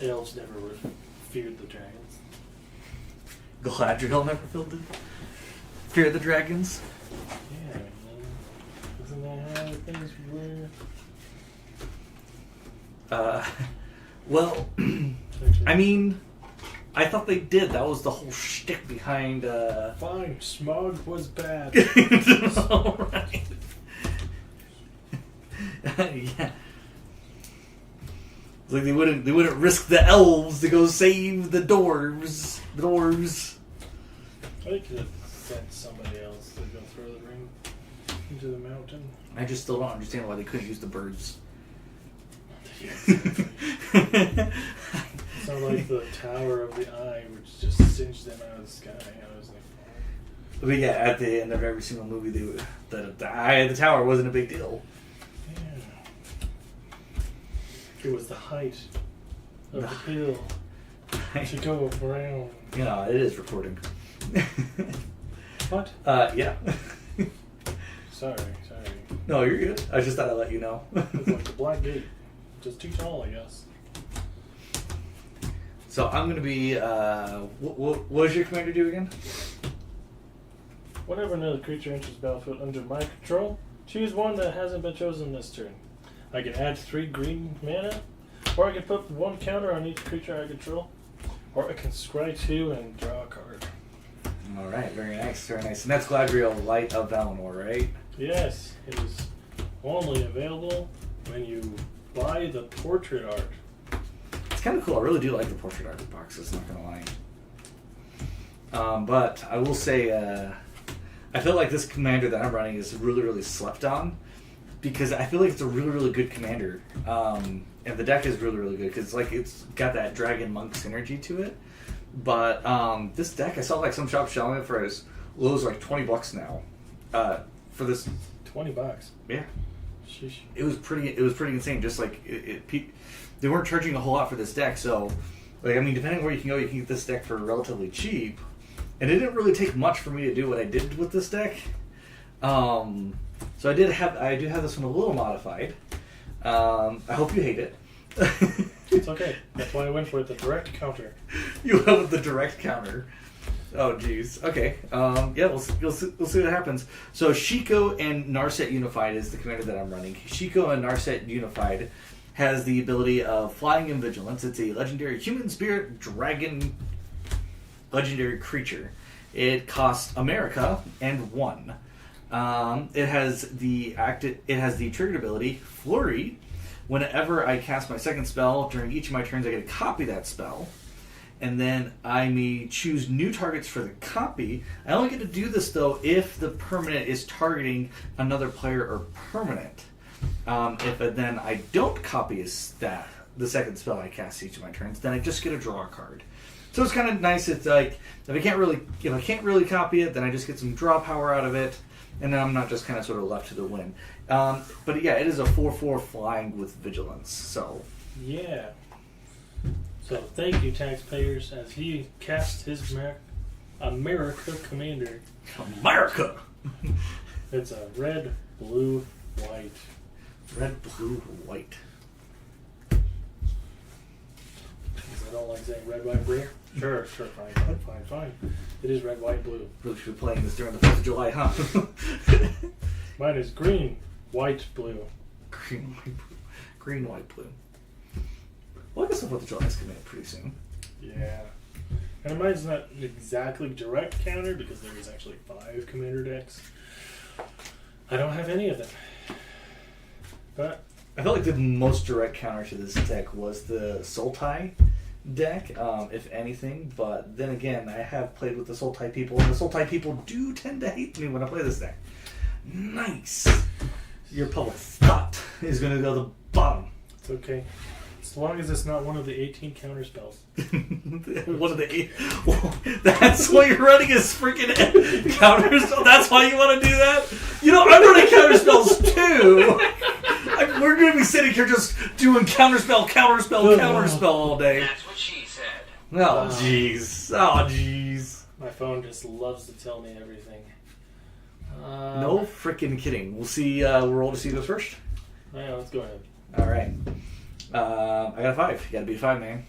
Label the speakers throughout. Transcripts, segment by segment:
Speaker 1: Elves never feared the dragons.
Speaker 2: Galadriel never feared the dragons?
Speaker 1: Yeah, man. Isn't that how things were?
Speaker 2: Well, I mean, I thought they did. That was the whole shtick behind,
Speaker 1: Fine, smog was bad.
Speaker 2: Alright. Yeah. It's like they wouldn't risk the elves to go save the dwarves. The dwarves.
Speaker 1: They could have sent somebody else to go throw the ring into the mountain.
Speaker 2: I just still don't understand why they couldn't use the birds.
Speaker 1: It's not like the Tower of the Eye, which just singed them out of the sky. I was like, oh.
Speaker 2: But yeah, at the end of every single movie, the eye of the tower wasn't a big deal.
Speaker 1: Yeah. It was the height of the hill to go around.
Speaker 2: You know, it is recording.
Speaker 1: What?
Speaker 2: Yeah.
Speaker 1: Sorry.
Speaker 2: No, you're good. I just thought I'd let you know.
Speaker 1: It's like the Black Gate. Just too tall, I guess.
Speaker 2: So I'm going to be... what does your commander do again?
Speaker 1: Whenever another creature enters the battlefield under my control, choose one that hasn't been chosen this turn. I can add 3 green mana, or I can put 1 counter on each creature I control, or I can scry 2 and draw a card.
Speaker 2: Alright, very nice, very nice. And that's Galadriel, Light of Valinor, right?
Speaker 1: Yes, it is only available when you buy the portrait art.
Speaker 2: It's kind of cool. I really do like the portrait art boxes, not going to lie. But I will say, I feel like this commander that I'm running is really, really slept on. Because I feel like it's a really, really good commander. And the deck is really, really good. Because it's got that Dragon Monk synergy to it. But this deck, I saw like some shops selling it for as low as like $20 now. For this...
Speaker 1: $20?
Speaker 2: Yeah.
Speaker 1: Sheesh.
Speaker 2: It was pretty insane. Just like they weren't charging a whole lot for this deck, so like I mean, depending where you can go, you can get this deck for relatively cheap. And it didn't really take much for me to do what I did with this deck. So I do have this one a little modified. I hope you hate it.
Speaker 1: It's okay. That's why I went for the direct counter.
Speaker 2: You went with the direct counter. Oh, jeez. Okay. Yeah, we'll see what happens. So, Shiko and Narset Unified is the commander that I'm running. Shiko and Narset Unified has the ability of Flying and Vigilance. It's a legendary human spirit dragon legendary creature. It costs America and 1. It has the triggered ability, Flurry. Whenever I cast my second spell, during each of my turns, I get to copy that spell. And then I may choose new targets for the copy. I only get to do this, though, if the permanent is targeting another player or permanent. If then I don't copy the second spell I cast each of my turns, then I just get to draw a card. So it's kind of nice. It's like, if I can't really copy it, then I just get some draw power out of it. And then I'm not just kind of sort of left to the wind. But yeah, it is a 4/4 flying with vigilance. So
Speaker 1: yeah. So thank you, taxpayers, as he cast his America commander.
Speaker 2: America.
Speaker 1: It's a red, blue, white.
Speaker 2: Red, blue, white.
Speaker 1: Because I don't like saying red, white, blue. Sure, fine. It is red, white, blue.
Speaker 2: Really should be playing this during the 4th of July, huh?
Speaker 1: Mine is green, white, blue.
Speaker 2: Green, white, blue. Green, white, blue. Well, I guess the 4th of July is coming up pretty soon.
Speaker 1: Yeah. And mine's not exactly direct counter because there is actually 5 commander decks. I don't have any of them. But
Speaker 2: I felt like the most direct counter to this deck was the Sultai deck, if anything. But then again, I have played with the Sultai people, and the Sultai people do tend to hate me when I play this deck. Nice. Your public thought is going to go to the bottom.
Speaker 1: It's okay. As long as it's not one of the 18 counter spells.
Speaker 2: One of the 8. Well, that's what you're running is freaking counter spell. That's why you want to do that? You know, I'm running counter spells too. We're going to be sitting here just doing counter spell all day.
Speaker 3: That's what she said.
Speaker 2: Oh, jeez. Oh, jeez.
Speaker 1: My phone just loves to tell me everything.
Speaker 2: No freaking kidding. We'll see. We'll roll to see who goes first.
Speaker 1: Yeah, let's go ahead.
Speaker 2: All right. I got a 5. You got to beat a 5, man.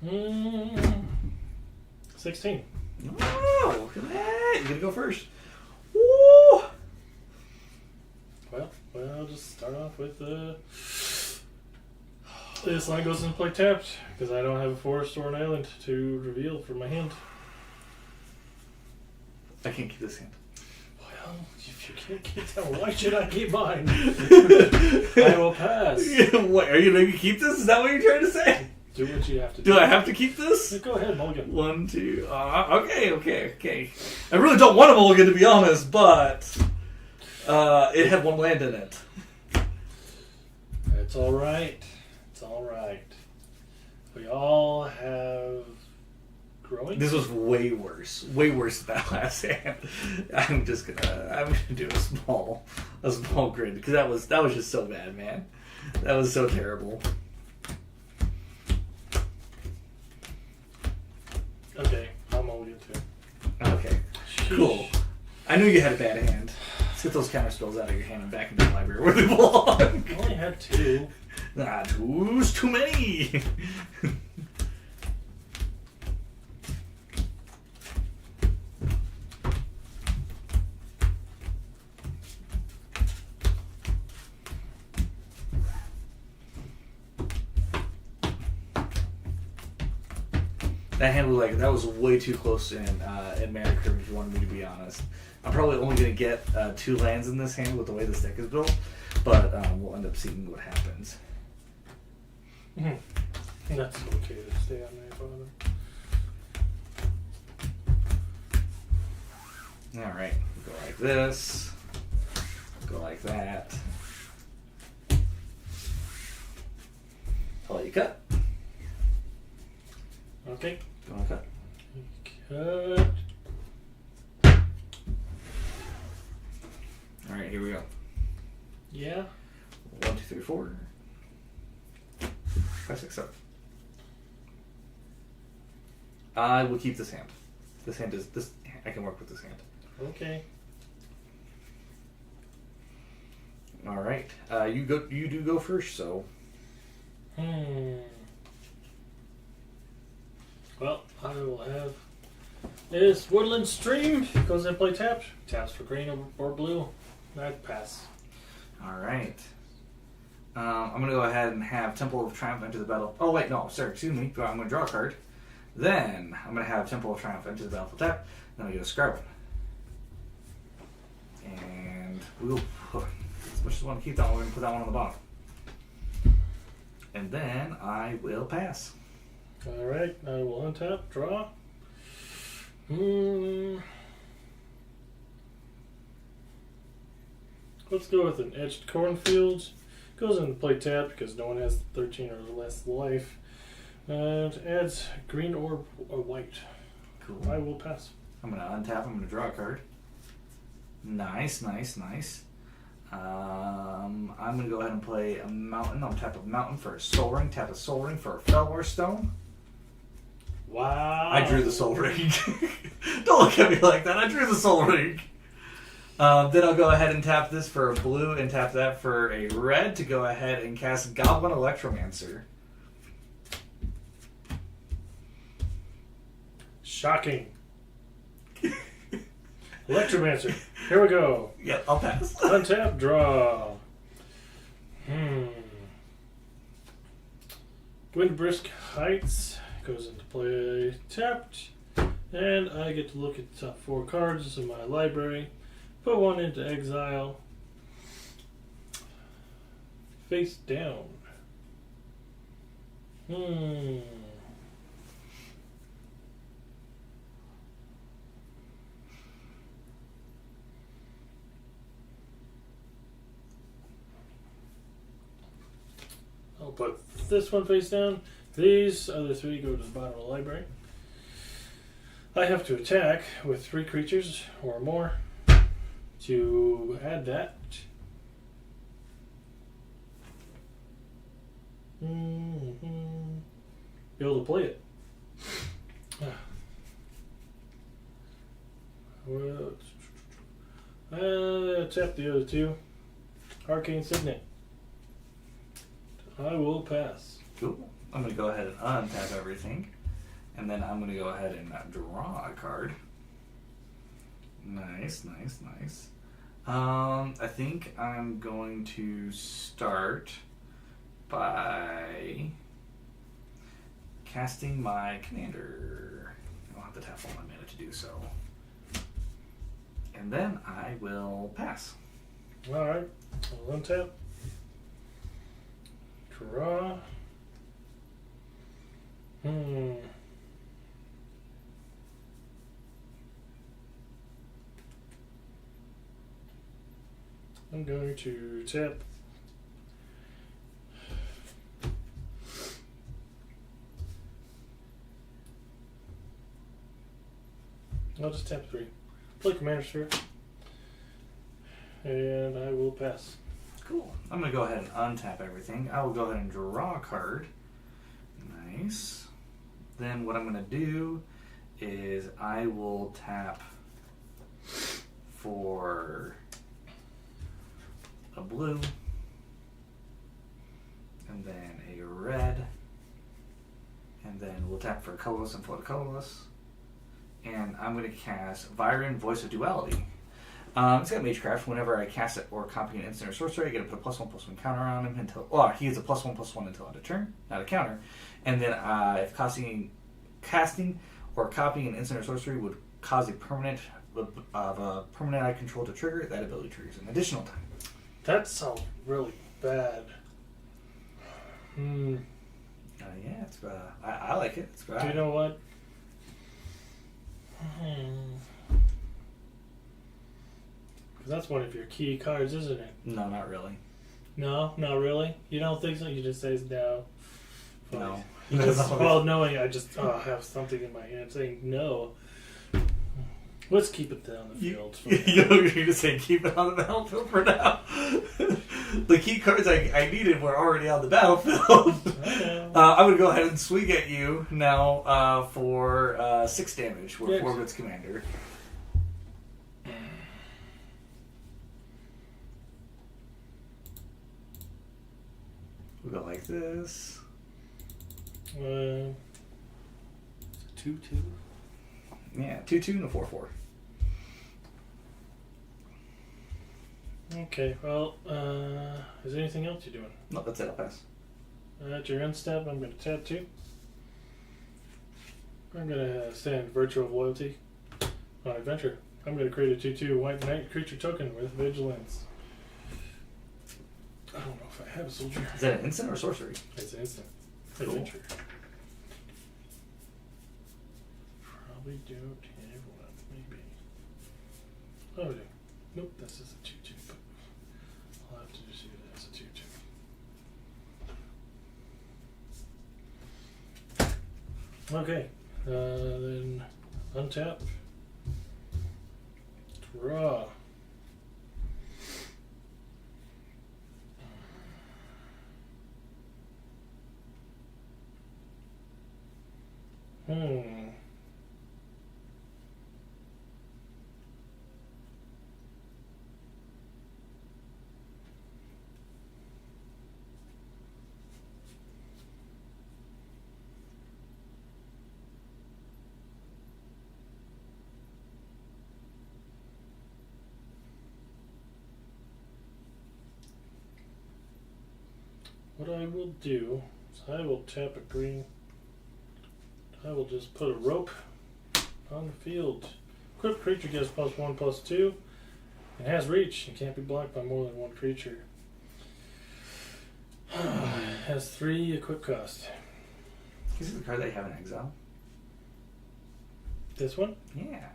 Speaker 1: 16.
Speaker 2: Oh, look at that. You're going to go first. Woo!
Speaker 1: Well, I'll just start off with this line goes into play tapped because I don't have a forest or an island to reveal from my hand.
Speaker 2: I can't keep this hand.
Speaker 1: Well, if you can't keep that, why should I keep mine? I will pass.
Speaker 2: What, are you going to keep this? Is that what you're trying to say?
Speaker 1: Do what you have to do.
Speaker 2: Do I have to keep this?
Speaker 1: Go ahead, mulligan.
Speaker 2: 1, 2. Okay. I really don't want a mulligan, to be honest, but it had 1 land in it.
Speaker 1: It's all right. It's all right. We all have growing.
Speaker 2: This was way worse than that last hand. I'm gonna do a small grid because that was just so bad, man. That was so terrible.
Speaker 1: Okay, I'm mulligan too.
Speaker 2: Okay, cool. I knew you had a bad hand. Let's get those counter spells out of your hand and back into the library where they belong.
Speaker 1: I only had 2.
Speaker 2: Nah, 2's too many. That hand was that was way too close in mana curve, if you wanted me to be honest. I'm probably only going to get 2 lands in this hand with the way this deck is built, but we'll end up seeing what happens.
Speaker 1: That's okay to stay on there, father.
Speaker 2: Alright, go like this, go like that. I'll let you cut.
Speaker 1: Okay.
Speaker 2: Go on, cut.
Speaker 1: Cut.
Speaker 2: Alright, here we go.
Speaker 1: Yeah.
Speaker 2: 1, 2, 3, 4. 5, 6, 7. I will keep this hand. This hand is this. I can work with this hand.
Speaker 1: Okay.
Speaker 2: All right. You go. You do go first. So.
Speaker 1: Well, I will have this Woodland Stream because I play taps. Taps for green or blue. I'd pass.
Speaker 2: All right. I'm going to go ahead and have Temple of Triumph enter the battle. Oh, wait, no, sorry, excuse me. I'm going to draw a card. Then I'm going to have Temple of Triumph enter the battle for tap. Then I'm going to scrub it. And we'll put, as much as I want to keep that one, we're going to put that one on the bottom. And then I will pass.
Speaker 1: Alright, I will untap, draw. Let's go with an Etched Cornfields. Goes into play tap because no one has 13 or less life. And adds green or white.
Speaker 2: Cool.
Speaker 1: I will pass.
Speaker 2: I'm going to untap. I'm going to draw a card. Nice, nice, nice. I'm going to go ahead and play a mountain. I'll tap a mountain for a soul ring. Tap a soul ring for a Felwar Stone.
Speaker 1: Wow.
Speaker 2: I drew the soul ring. Don't look at me like that. I drew the soul ring. Then I'll go ahead and tap this for a blue and tap that for a red to go ahead and cast Goblin Electromancer.
Speaker 1: Shocking. Electromancer. Here we go.
Speaker 2: Yep, I'll pass.
Speaker 1: Untap, draw. Windbrisk Heights goes into play tapped. And I get to look at the top 4 cards in my library. Put one into exile. Face down. I'll put this one face down. These other 3 go to the bottom of the library. I have to attack with 3 creatures or more to add that. Be able to play it. Tap the other 2. Arcane Signet. I will pass.
Speaker 2: Cool. I'm going to go ahead and untap everything. And then I'm going to go ahead and draw a card. Nice. I think I'm going to start by casting my Commander. I'll have to tap all my mana to do so. And then I will pass.
Speaker 1: Alright. I'll untap. Draw. I'm going to tap. I'll just tap 3. Play Commander Sphere. And I will pass.
Speaker 2: Cool. I'm going to go ahead and untap everything. I will go ahead and draw a card. Nice. Then what I'm going to do is I will tap for a blue, and then a red, and then we'll tap for a colorless and float a colorless. And I'm going to cast Viren, Voice of Duality. It's got Magecraft. Whenever I cast it or copy an instant or sorcery, I get to put a +1/+1 counter on him until, he gets a +1/+1 until end of turn, not a counter. And then if casting or copying an instant or sorcery would cause a permanent I control to trigger, that ability triggers an additional time.
Speaker 1: That sounds really bad.
Speaker 2: Yeah, it's I like it. It's bad.
Speaker 1: Do you know what? Because that's one of your key cards, isn't it?
Speaker 2: No, not really.
Speaker 1: No, not really. You don't think so? You just say no.
Speaker 2: No.
Speaker 1: Well, knowing I just have something in my hand saying no. Let's keep it on the field.
Speaker 2: You're just saying keep it on the battlefield for now. The key cards I needed were already on the battlefield. I'm going to go ahead and swing at you now for 6 damage with Orbit's Commander. We'll go like this.
Speaker 1: 2/2.
Speaker 2: Yeah, 2/2 and a 4/4.
Speaker 1: Okay, well, is there anything else you're doing?
Speaker 2: No, that's it. I'll pass.
Speaker 1: At your end step, I'm going to tap 2. I'm going to send Virtue of Loyalty on Adventure. I'm going to create a 2/2 white knight creature token with Vigilance. I don't know if I have a soldier.
Speaker 2: Is that an instant or sorcery?
Speaker 1: It's an instant.
Speaker 2: Cool.
Speaker 1: Adventure. Probably don't have one, maybe. Oh, I do. Nope, this is a 2/2, but I'll have to just see it as a 2/2. Okay, then untap. Draw. What I will do is I will tap a green. I will just put a rope on the field. Equipped creature gets +1/+2 and has reach and can't be blocked by more than one creature. Has 3 equip cost.
Speaker 2: Is this the card that you have in exile?
Speaker 1: This one?
Speaker 2: Yeah.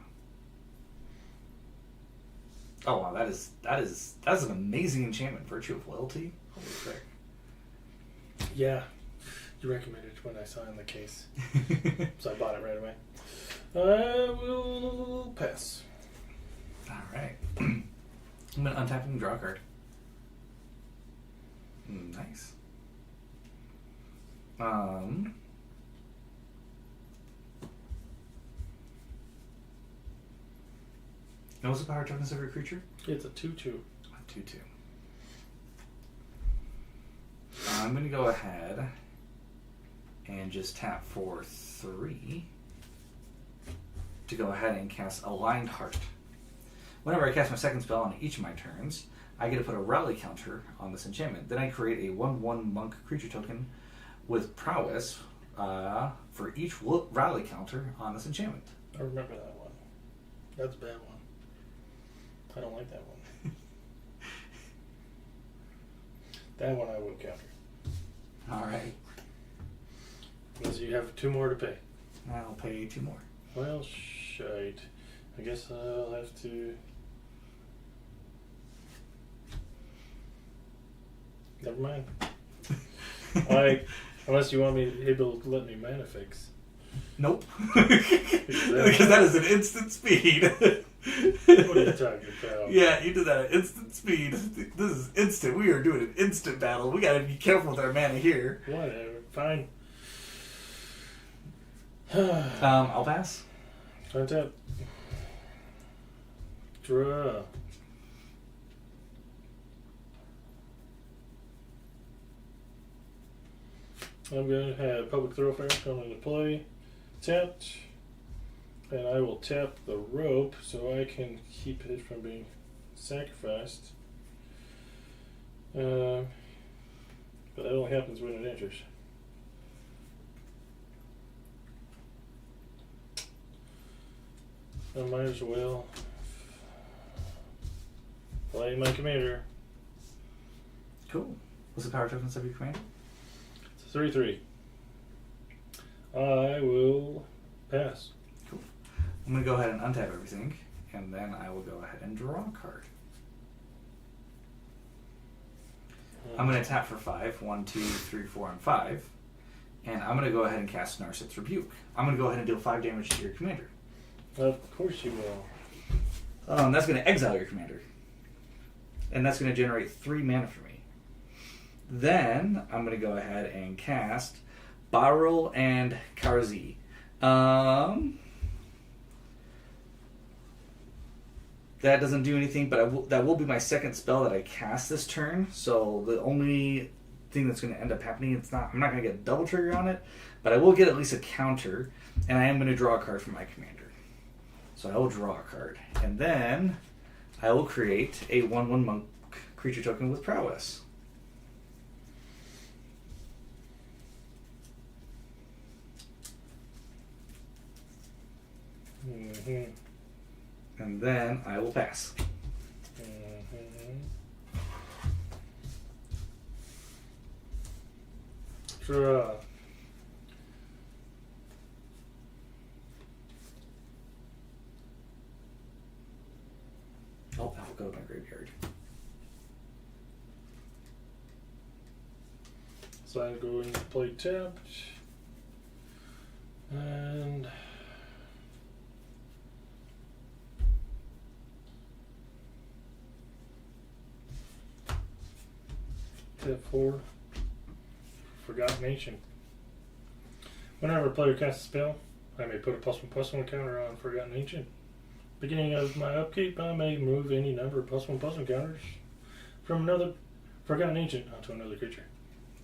Speaker 2: Oh wow, that's an amazing enchantment, Virtue of Loyalty. Holy frick.
Speaker 1: Yeah. You recommended it when I saw it in the case. So I bought it right away. I will pass.
Speaker 2: Alright. I'm going to untap and draw a card. Nice. What's the power toughness of your creature?
Speaker 1: It's a 2/2.
Speaker 2: A 2/2. I'm going to go ahead and just tap for 3. to go ahead and cast Aligned Heart. Whenever I cast my second spell on each of my turns, I get to put a rally counter on this enchantment. Then I create a 1/1 monk creature token with prowess for each rally counter on this enchantment.
Speaker 1: I remember that one. That's a bad one. I don't like that one. That one I will counter.
Speaker 2: Alright.
Speaker 1: Unless you have 2 more to pay.
Speaker 2: I'll pay 2 more.
Speaker 1: Well, shite. I guess I'll have to... Never mind. Unless you want me able to let me mana fix.
Speaker 2: Nope. Because that is an instant speed.
Speaker 1: What are you talking about?
Speaker 2: Yeah, you did that at instant speed. This is instant. We are doing an instant battle. We gotta be careful with our mana here.
Speaker 1: Whatever. Fine.
Speaker 2: I'll pass.
Speaker 1: Untap. Draw. I'm going to have Public Thoroughfare come into play. Tapped. And I will tap the rope so I can keep it from being sacrificed. But that only happens when it enters. I might as well play my commander.
Speaker 2: Cool. What's the power tokens of your commander?
Speaker 1: It's a 3/3. I will pass.
Speaker 2: Cool. I'm going to go ahead and untap everything, and then I will go ahead and draw a card. I'm going to tap for 5. 1, 2, 3, 4, and 5. And I'm going to go ahead and cast Narset's Rebuke. I'm going to go ahead and deal 5 damage to your commander.
Speaker 1: Of course you will.
Speaker 2: That's going to exile your commander. And that's going to generate 3 mana for me. Then I'm going to go ahead and cast Barrel and Karzi. That doesn't do anything, but that will be my second spell that I cast this turn. So the only thing that's going to end up happening, I'm not going to get a double trigger on it, but I will get at least a counter, and I am going to draw a card from my commander. So I will draw a card, and then I will create a 1/1 monk creature token with prowess.
Speaker 1: Mm-hmm.
Speaker 2: And then I will pass.
Speaker 1: Mm-hmm. Draw.
Speaker 2: Oh, I will go to my graveyard.
Speaker 1: So I'm going to play tapped. And tap 4. Forgotten Ancient. Whenever a player casts a spell, I may put a +1/+1 counter on Forgotten Ancient. Beginning of my upkeep, I may move any number of +1/+1 counters from another Forgotten Ancient onto another creature.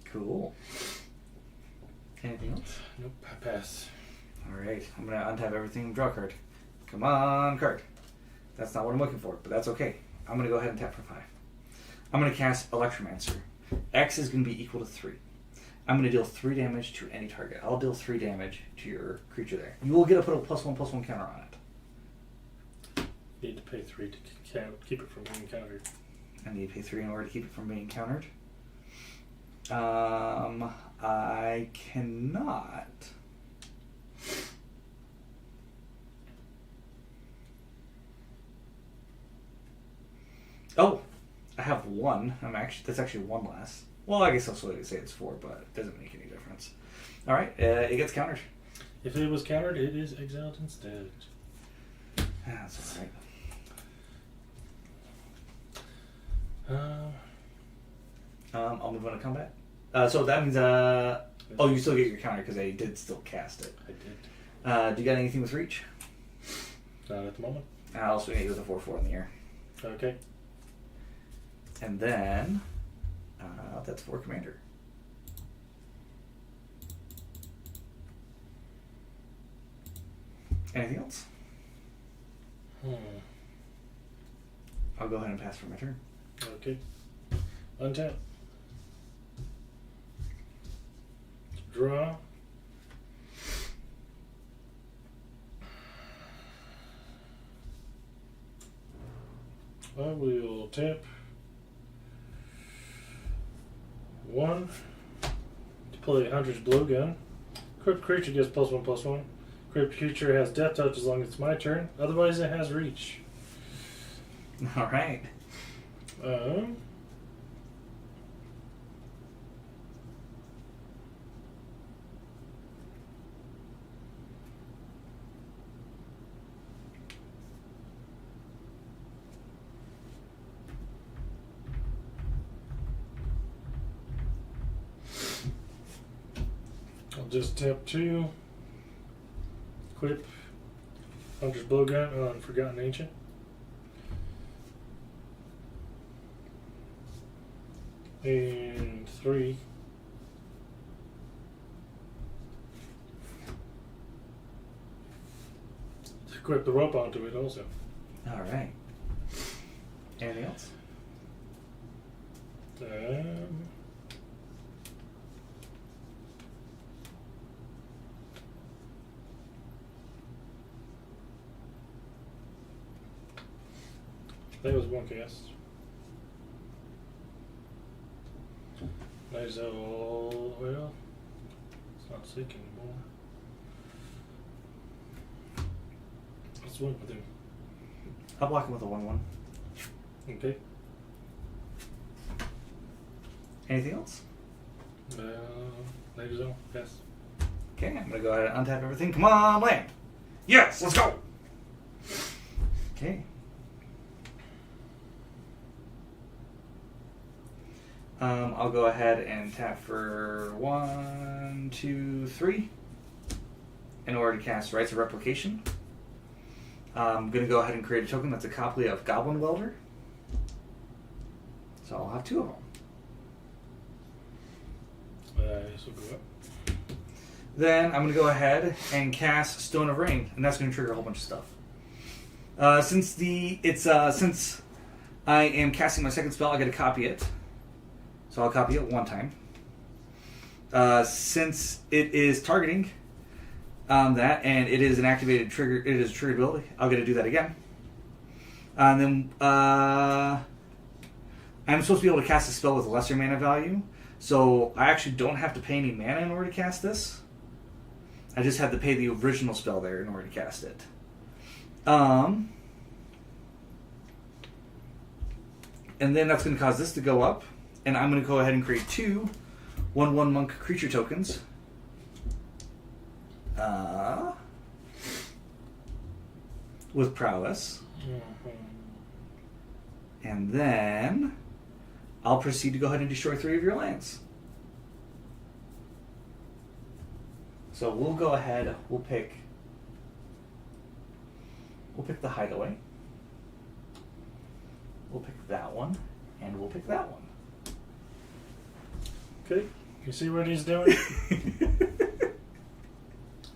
Speaker 2: Cool. Anything else?
Speaker 1: Nope, I pass.
Speaker 2: Alright, I'm going to untap everything and draw a card. Come on, card. That's not what I'm looking for, but that's okay. I'm going to go ahead and tap for 5. I'm going to cast Electromancer. X is going to be equal to 3. I'm going to deal 3 damage to any target. I'll deal 3 damage to your creature there. You will get to put a +1/+1 counter on it.
Speaker 1: Need to pay 3 to keep it from being countered.
Speaker 2: I need to pay 3 in order to keep it from being countered. I cannot. Oh, I have 1. That's actually 1 less. Well, I guess I'll say it's 4, but it doesn't make any difference. All right, it gets countered.
Speaker 1: If it was countered, it is exiled instead.
Speaker 2: That's all right. I'll move on to combat. So that means, you still get your counter because I did still cast it.
Speaker 1: I did.
Speaker 2: Do you got anything with reach?
Speaker 1: Not at the moment.
Speaker 2: I'll swing it with a 4/4 in the air.
Speaker 1: Okay.
Speaker 2: And then, that's 4 commander. Anything else? I'll go ahead and pass for my turn.
Speaker 1: Okay. Untap. Draw. I will tap 1 to play Hunter's Blowgun. Equipped creature gets +1/+1. Equipped creature has Death Touch as long as it's my turn. Otherwise, it has Reach.
Speaker 2: All right.
Speaker 1: I'll just tap 2. Equip Hunter's Blowgun on Forgotten Ancient. And 3. Equip the rope onto it also.
Speaker 2: All right. Anything else?
Speaker 1: That was 1 cast. Nice all well. It's not sick anymore. Let's win with him.
Speaker 2: I'll block him with a 1/1.
Speaker 1: Okay.
Speaker 2: Anything else?
Speaker 1: Nice all. Yes.
Speaker 2: Okay, I'm gonna go ahead and untap everything. Come on, land. Yes, let's go. Okay. I'll go ahead and tap for 1, 2, 3 in order to cast Rites of Replication. I'm going to go ahead and create a token that's a copy of Goblin Welder. So I'll have 2 of them.
Speaker 1: This will go up.
Speaker 2: Then I'm going to go ahead and cast Stone of Rain, and that's going to trigger a whole bunch of stuff. Since I am casting my second spell, I get to copy it. So I'll copy it 1 time. Since it is targeting that, and it is an activated trigger, it is a triggered ability, I'll get to do that again. And then I'm supposed to be able to cast a spell with lesser mana value, so I actually don't have to pay any mana in order to cast this. I just have to pay the original spell there in order to cast it. And then that's going to cause this to go up. And I'm going to go ahead and create 2 1/1 monk creature tokens. With prowess. And then I'll proceed to go ahead and destroy 3 of your lands. So we'll go ahead, we'll pick the Hideaway. We'll pick that one, and we'll pick that one.
Speaker 1: Okay, you see what he's doing?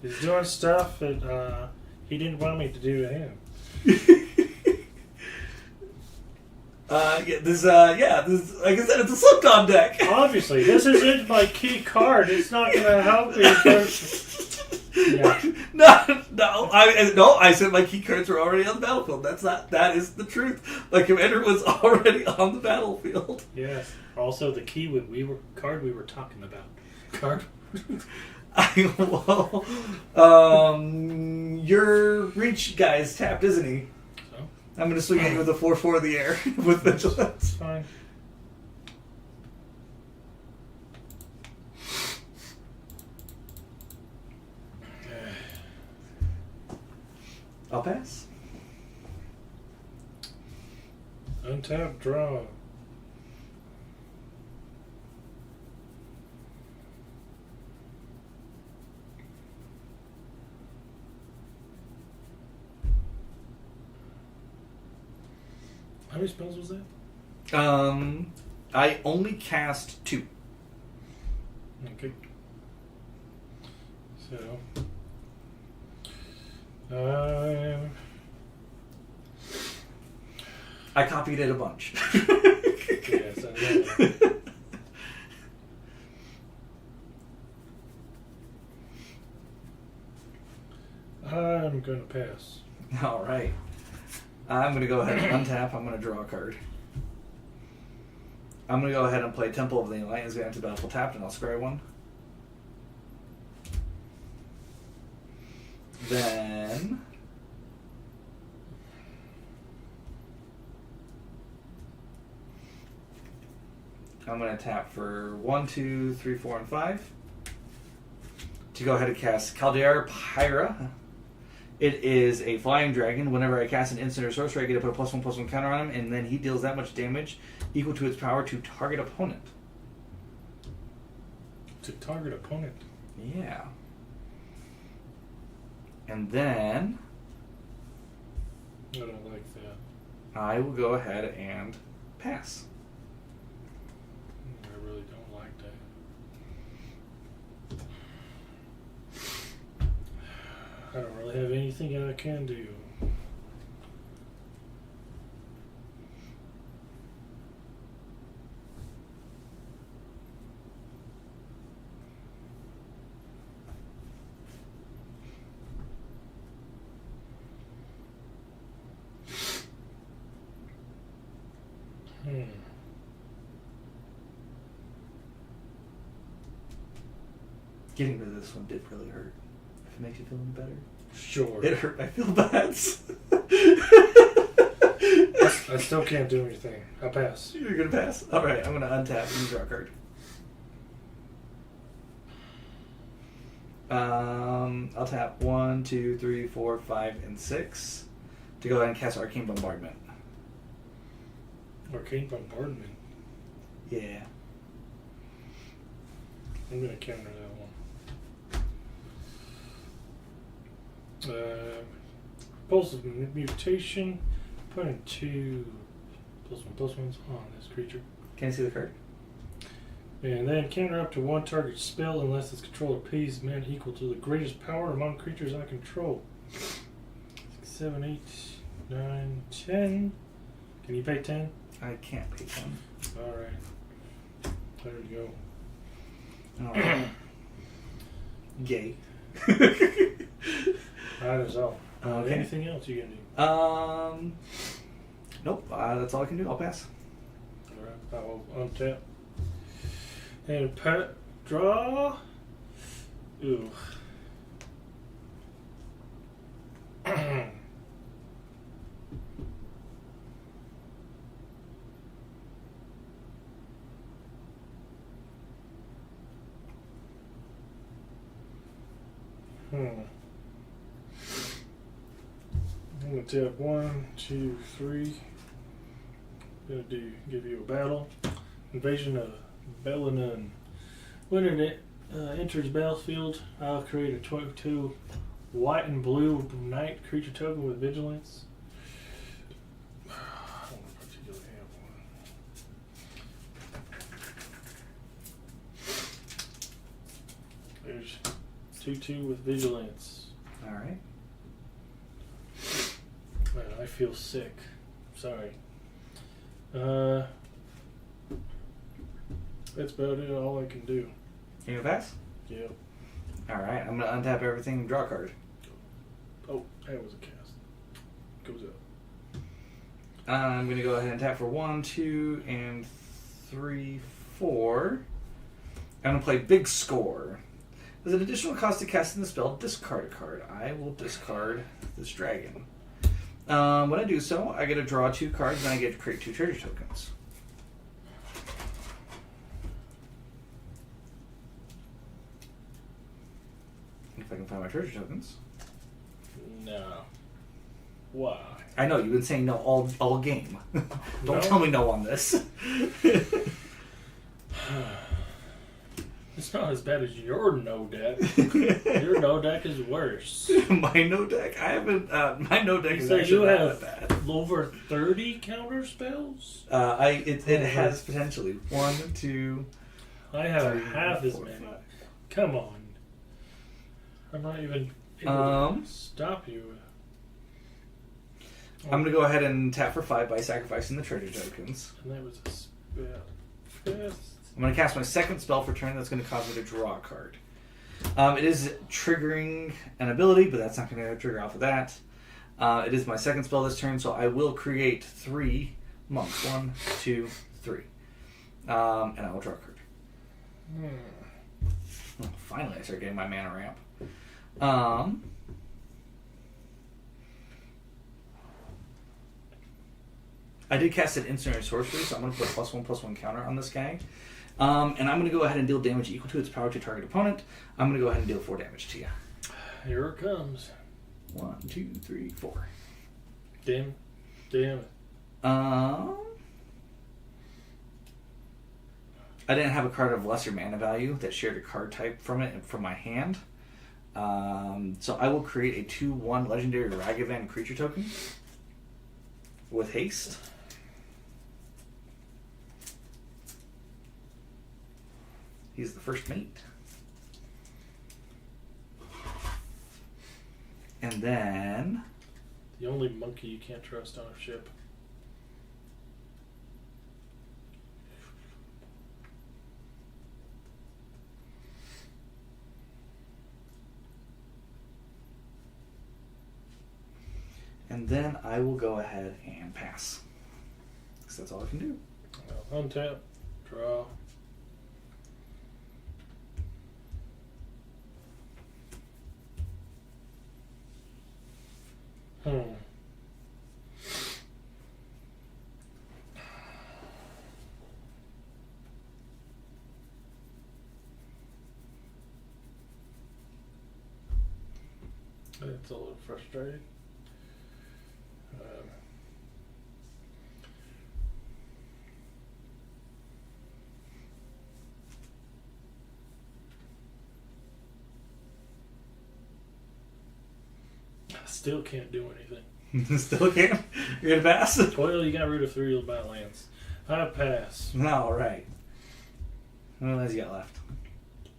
Speaker 1: He's doing stuff that he didn't want me to do to him.
Speaker 2: This like I said, it's a Slipknot deck.
Speaker 1: Obviously, this isn't my key card. It's not going to help me. Yeah.
Speaker 2: No. I said my key cards were already on the battlefield. That is the truth. My commander was already on the battlefield.
Speaker 1: Yes. Also, the key card we were talking about. Card.
Speaker 2: Your reach guy is tapped, isn't he?
Speaker 1: So?
Speaker 2: I'm going to swing at you with a 4/4 of the air with Vigilance.
Speaker 1: Fine.
Speaker 2: I'll pass.
Speaker 1: Untap, draw. How many spells was that?
Speaker 2: I only cast 2.
Speaker 1: Okay. So,
Speaker 2: I copied it a bunch.
Speaker 1: Yes, I know. I'm going to pass.
Speaker 2: All right. I'm going to go ahead and untap. I'm going to draw a card. I'm going to go ahead and play Temple of the Enlightened into Battlefield tapped, and I'll scry one. Then I'm going to tap for 1, 2, 3, 4, and 5 to go ahead and cast Caldear Pyra. It is a flying dragon. Whenever I cast an instant or sorcery, I get to put a +1/+1 counter on him, and then he deals that much damage equal to its power to target opponent.
Speaker 1: To target opponent?
Speaker 2: Yeah. And then
Speaker 1: I don't like that.
Speaker 2: I will go ahead and pass.
Speaker 1: I really don't like that. I don't really have anything I can do.
Speaker 2: Getting rid of this one did really hurt. If it makes you feel any better.
Speaker 1: Sure.
Speaker 2: It hurt my feel bads.
Speaker 1: I still can't do anything. I'll pass.
Speaker 2: You're going to pass? Alright, I'm going to untap and draw a card. I'll tap 1, 2, 3, 4, 5, and 6 to go ahead and cast Arcane Bombardment.
Speaker 1: Arcane Bombardment.
Speaker 2: Yeah.
Speaker 1: I'm going to counter that one. Pulsive Mutation. Putting 2 +1/+1s on this creature.
Speaker 2: Can you see the card?
Speaker 1: And then counter up to 1 target spell unless its controller pays mana equal to the greatest power among creatures I control. 6, 7, 8, 9, 10. Can you pay 10?
Speaker 2: I can't pay 10.
Speaker 1: Alright. There you go.
Speaker 2: Alright. Gay.
Speaker 1: That is all.
Speaker 2: Okay.
Speaker 1: Anything else you can do?
Speaker 2: Nope. That's all I can do. I'll pass.
Speaker 1: Alright. I will untap. And pat draw. Ooh. I'm gonna tap 1, 2, 3. Gonna give you a battle. Invasion of Valinor. When it enters battlefield, I'll create a 2 white and blue knight creature token with vigilance. I don't particularly have one. There's 2/2 with vigilance.
Speaker 2: Alright.
Speaker 1: Man, I feel sick. Sorry. That's about it. All I can do.
Speaker 2: You gonna pass?
Speaker 1: Yep.
Speaker 2: Alright, I'm gonna untap everything and draw a card.
Speaker 1: Oh, that was a cast. Goes up.
Speaker 2: I'm gonna go ahead and tap for 1, 2, and 3, 4. I'm gonna play Big Score. There's an additional cost to casting the spell, discard a card. I will discard this dragon. When I do so, I get to draw 2 cards and I get to create 2 treasure tokens. If I can find my treasure tokens.
Speaker 1: No. Why?
Speaker 2: I know, you've been saying no all game. Don't
Speaker 1: No?
Speaker 2: tell me no on this.
Speaker 1: It's not as bad as your no deck. Your no deck is worse.
Speaker 2: My no deck? I haven't. My no deck is
Speaker 1: So
Speaker 2: actually
Speaker 1: you
Speaker 2: not
Speaker 1: have
Speaker 2: that bad.
Speaker 1: over 30 counter spells?
Speaker 2: It has potentially 1, 2.
Speaker 1: I have
Speaker 2: 3,
Speaker 1: half as
Speaker 2: 4,
Speaker 1: many.
Speaker 2: 5.
Speaker 1: Come on. I'm not even able to stop you.
Speaker 2: I'm going to go ahead and tap for 5 by sacrificing the treasure tokens.
Speaker 1: And that was a spell. Fist.
Speaker 2: I'm going to cast my second spell for turn. That's going to cause me to draw a card. It is triggering an ability, but that's not going to trigger off of that. It is my second spell this turn, so I will create 3 monks. 1, 2, 3. And I will draw a card. Oh, finally, I start getting my mana ramp. I did cast an instant or sorcery, so I'm going to put +1/+1 counter on this guy. And I'm going to go ahead and deal damage equal to its power to target opponent. I'm going to go ahead and deal 4 damage to you.
Speaker 1: Here it comes.
Speaker 2: 1, 2, 3, 4.
Speaker 1: Damn it.
Speaker 2: I didn't have a card of lesser mana value that shared a card type from it and from my hand. So I will create a 2/1 legendary Ragavan creature token with haste. He's the first mate. And then...
Speaker 1: The only monkey you can't trust on a ship.
Speaker 2: And then I will go ahead and pass. Because that's all I can do.
Speaker 1: Well, untap, draw. It's a little frustrating. I still can't do anything.
Speaker 2: Still can't? You're going to pass?
Speaker 1: Well, you got rid of 3 of my lands. I pass.
Speaker 2: All right. How many lands you got left?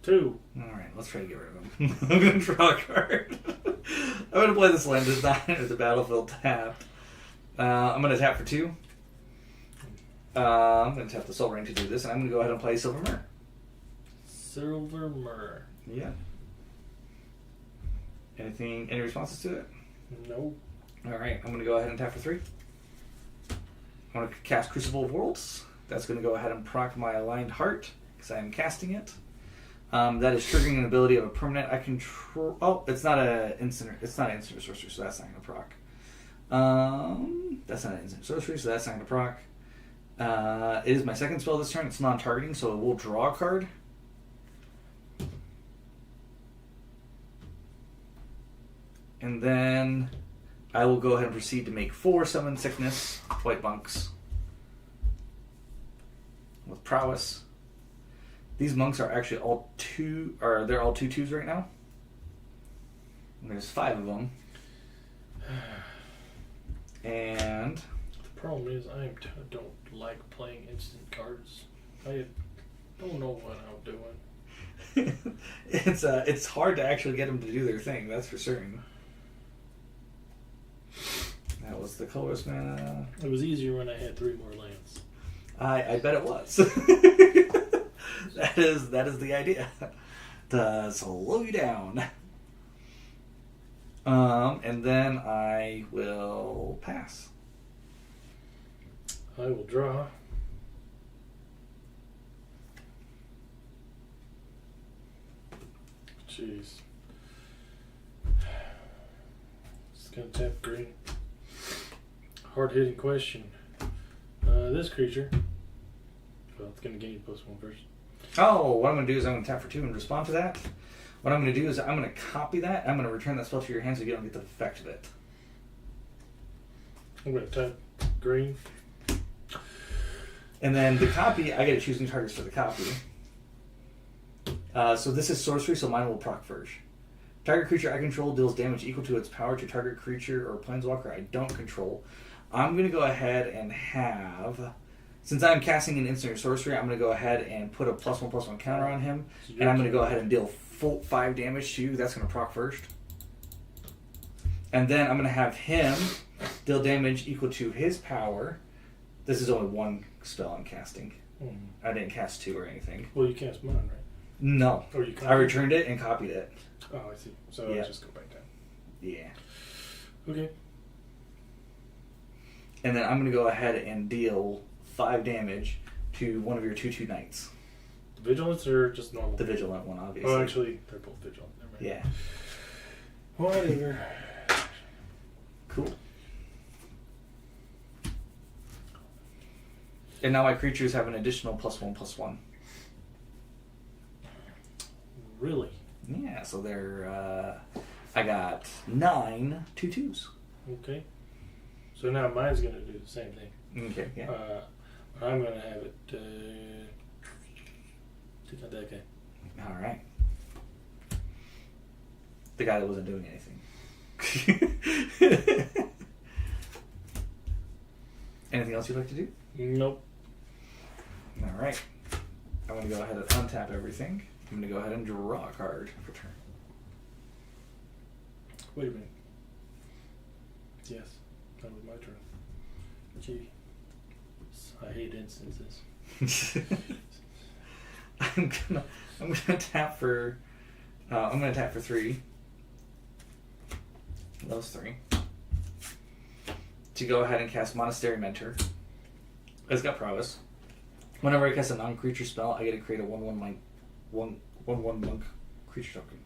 Speaker 1: 2.
Speaker 2: All right, let's try to get rid of them. I'm going to draw a card. I'm going to play this land design as a battlefield tapped. I'm going to tap for 2. I'm going to tap the Soul Ring to do this, and I'm going to go ahead and play Silver Myrrh.
Speaker 1: Silver Myrrh.
Speaker 2: Yeah. Any responses to it?
Speaker 1: No.
Speaker 2: All right, I'm going to go ahead and tap for 3. I'm going to cast Crucible of Worlds. That's going to go ahead and proc my Aligned Heart, because I am casting it. That is triggering an ability of a permanent I control. Oh, it's not an instant or sorcery, so that's not going to proc. That's not an instant sorcery, so that's not going to proc. It is my second spell this turn. It's non-targeting, so it will draw a card. And then I will go ahead and proceed to make 4 Summon Sickness White Monks with prowess. These monks are actually all 2, or they're all 2/2s right now. And there's 5 of them. And
Speaker 1: the problem is I don't like playing instant cards. I don't know what I'm doing.
Speaker 2: it's hard to actually get them to do their thing. That's for certain. That was the colorless mana.
Speaker 1: It was easier when I had 3 more lands.
Speaker 2: I bet it was. That is the idea. To slow you down. And then I will pass.
Speaker 1: I will draw. Jeez. Just gonna tap green. Hard-hitting question. This creature. Well, it's gonna gain +1 first.
Speaker 2: Oh, what I'm going to do is I'm going to tap for 2 and respond to that. What I'm going to do is I'm going to copy that. I'm going to return that spell to your hand so you don't get the effect of it.
Speaker 1: I'm going to tap green.
Speaker 2: And then the copy, I get to choose new targets for the copy. So this is sorcery, so mine will proc first. Target creature I control deals damage equal to its power to target creature or planeswalker I don't control. I'm going to go ahead and have... Since I'm casting an instant or sorcery, I'm going to go ahead and put a +1/+1 counter on him. And I'm going to go ahead and deal full 5 damage to you. That's going to proc first. And then I'm going to have him Deal damage equal to his power. This is only one spell I'm casting. I didn't cast 2 or anything.
Speaker 1: Well, you cast mine, right?
Speaker 2: No.
Speaker 1: Or you
Speaker 2: I returned it and copied it.
Speaker 1: Oh, I see. So
Speaker 2: Yeah.
Speaker 1: I'll just go back down.
Speaker 2: Yeah.
Speaker 1: Okay.
Speaker 2: And then I'm going to go ahead and deal 5 damage to one of your 2/2 knights.
Speaker 1: Vigilance or just normal?
Speaker 2: The vigilant one, obviously.
Speaker 1: Oh, actually, they're both vigilant. Never mind.
Speaker 2: Yeah.
Speaker 1: Whatever.
Speaker 2: Cool. And now my creatures have an additional +1/+1.
Speaker 1: Really?
Speaker 2: Yeah, so they're, I got 9 2/2s.
Speaker 1: Okay. So now mine's going to do the same thing.
Speaker 2: Okay, yeah.
Speaker 1: I'm going to have it, take out that guy.
Speaker 2: Alright. The guy that wasn't doing anything. Anything else you'd like to do?
Speaker 1: Nope.
Speaker 2: Alright. I'm going to go ahead and untap everything. I'm going to go ahead and draw a card for turn.
Speaker 1: Wait a minute. Yes, that was my turn. Gee. I hate instances.
Speaker 2: I'm gonna tap for 3. Those 3. To go ahead and cast Monastery Mentor. It's got prowess. Whenever I cast a non-creature spell, I get to create a 1/1 monk creature token.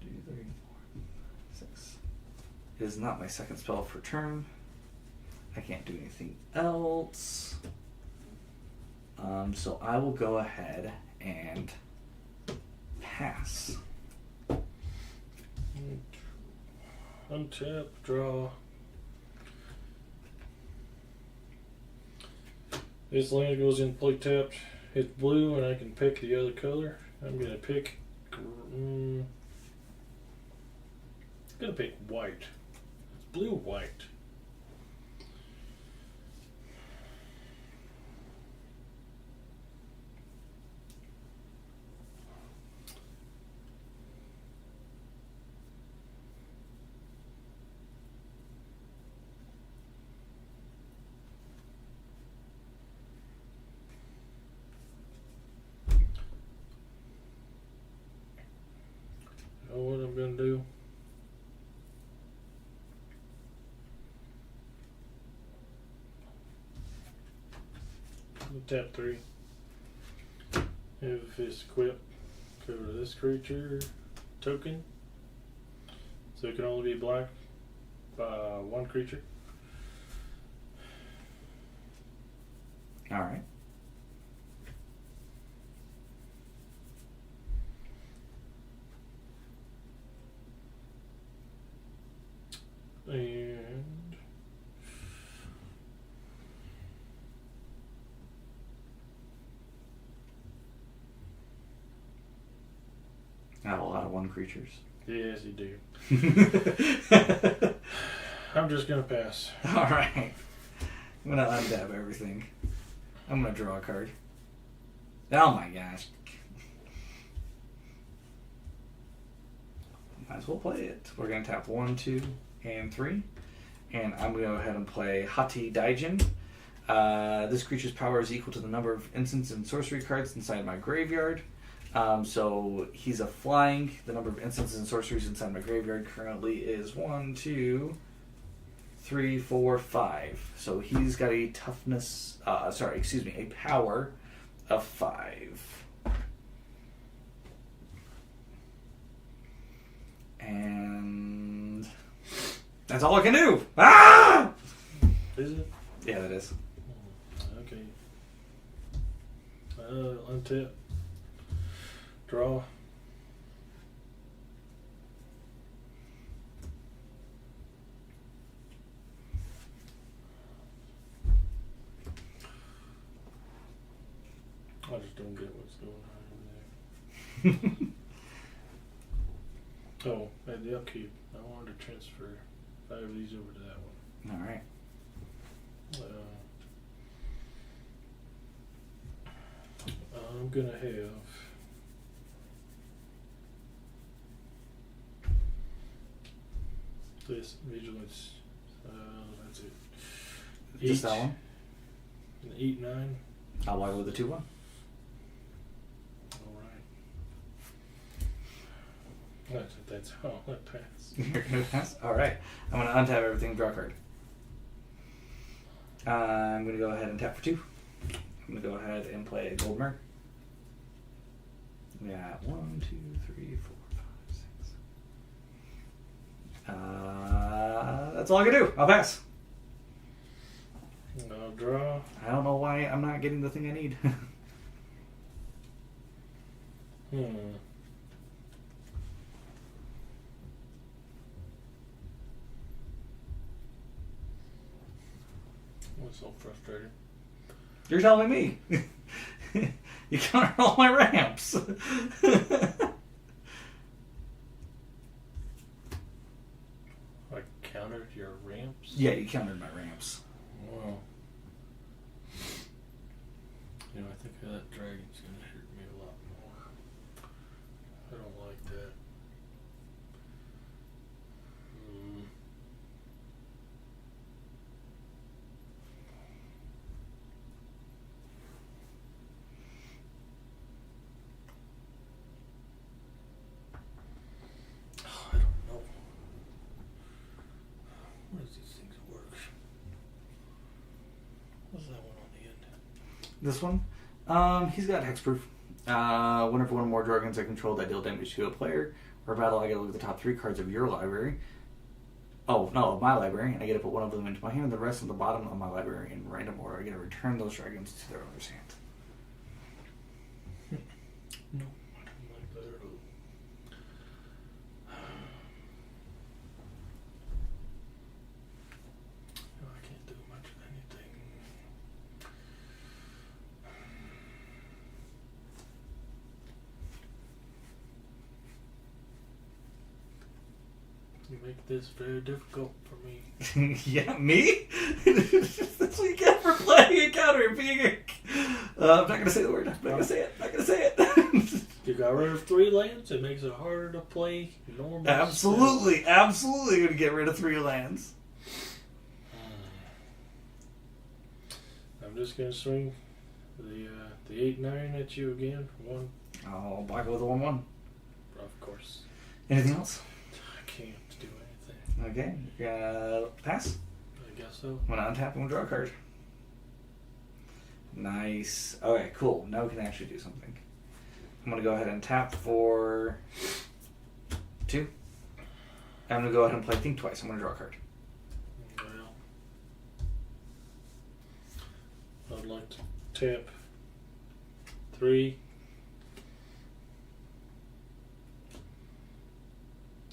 Speaker 2: 2, 3, 4, 6. It is not my second spell for turn. I can't do anything else. So I will go ahead and pass.
Speaker 1: Untap, draw. This land goes in play tapped. It's blue, and I can pick the other color. I'm gonna pick. I'm gonna pick white. It's blue white. Know what I'm gonna do? Tap 3. If it's equipped, go to this creature token. So it can only be black by 1 creature.
Speaker 2: Alright.
Speaker 1: And
Speaker 2: I have a lot of 1 creatures.
Speaker 1: yes, you do. I'm just gonna pass.
Speaker 2: Alright. I'm gonna untap everything. I'm gonna draw a card. Oh my gosh. Might as well play it. We're gonna tap 1, 2, and 3. And I'm gonna go ahead and play Hati Daijin. This creature's power is equal to the number of instants and sorcery cards inside my graveyard. So he's a flying. The number of instances and sorceries inside my graveyard currently is 1, 2, 3, 4, 5. So he's got a toughness, a power of 5. And that's all I can do. Ah!
Speaker 1: Is it?
Speaker 2: Yeah, that is.
Speaker 1: Okay. Untap. Draw. I just don't get what's going on over there. Oh, at the upkeep, I wanted to transfer 5 of these over to that one.
Speaker 2: All right.
Speaker 1: I'm gonna have This vigilance. That's it.
Speaker 2: Just that one?
Speaker 1: An 8, 9.
Speaker 2: I'll walk with the 2-1.
Speaker 1: Alright. That's how that pass.
Speaker 2: You're going to pass? Alright. I'm going to untap everything, draw a card. I'm going to go ahead and tap for 2. I'm going to go ahead and play a gold mer. We got 1, 2, 3, 4, 5, 6. That's all I can do. I'll pass.
Speaker 1: No draw.
Speaker 2: I don't know why I'm not getting the thing I need.
Speaker 1: I'm so frustrated.
Speaker 2: You're telling me. You counter all my ramps.
Speaker 1: I countered your ramps?
Speaker 2: Yeah, you countered my ramps.
Speaker 1: Wow. You know, I think that dragon's going to hurt me a lot more. I don't like that. I don't know. What does these things work? What's that one on the end?
Speaker 2: This one? He's got hexproof. Whenever one or more dragons I control, I deal damage to a player or battle, I get to look at the top 3 cards of your library. Oh, no, of my library, and I get to put one of them into my hand and the rest on the bottom of my library in random order. I get to return those dragons to their owner's hand.
Speaker 1: No, I don't like that at all. No, I can't do much of anything. You make this very difficult for me.
Speaker 2: Yeah, me? That's what you get for playing a counter and being a... I'm not going to say the word. I'm not going to say it. I'm not going to say it.
Speaker 1: You got rid of 3 lands, it makes it harder to play normal.
Speaker 2: Absolutely.
Speaker 1: Spell.
Speaker 2: Absolutely going to get rid of 3 lands.
Speaker 1: I'm just going to swing the 8-9 at you again. 1.
Speaker 2: I'll block it with a 1-1.
Speaker 1: Of course.
Speaker 2: Anything else?
Speaker 1: I can't do anything.
Speaker 2: Okay. Pass?
Speaker 1: I guess so.
Speaker 2: I'm going to untap and draw a card. Nice. Okay, cool. Now we can actually do something. I'm going to go ahead and tap for 2. I'm going to go ahead and play Think Twice. I'm going to draw a card.
Speaker 1: Well, I'd like to tap 3.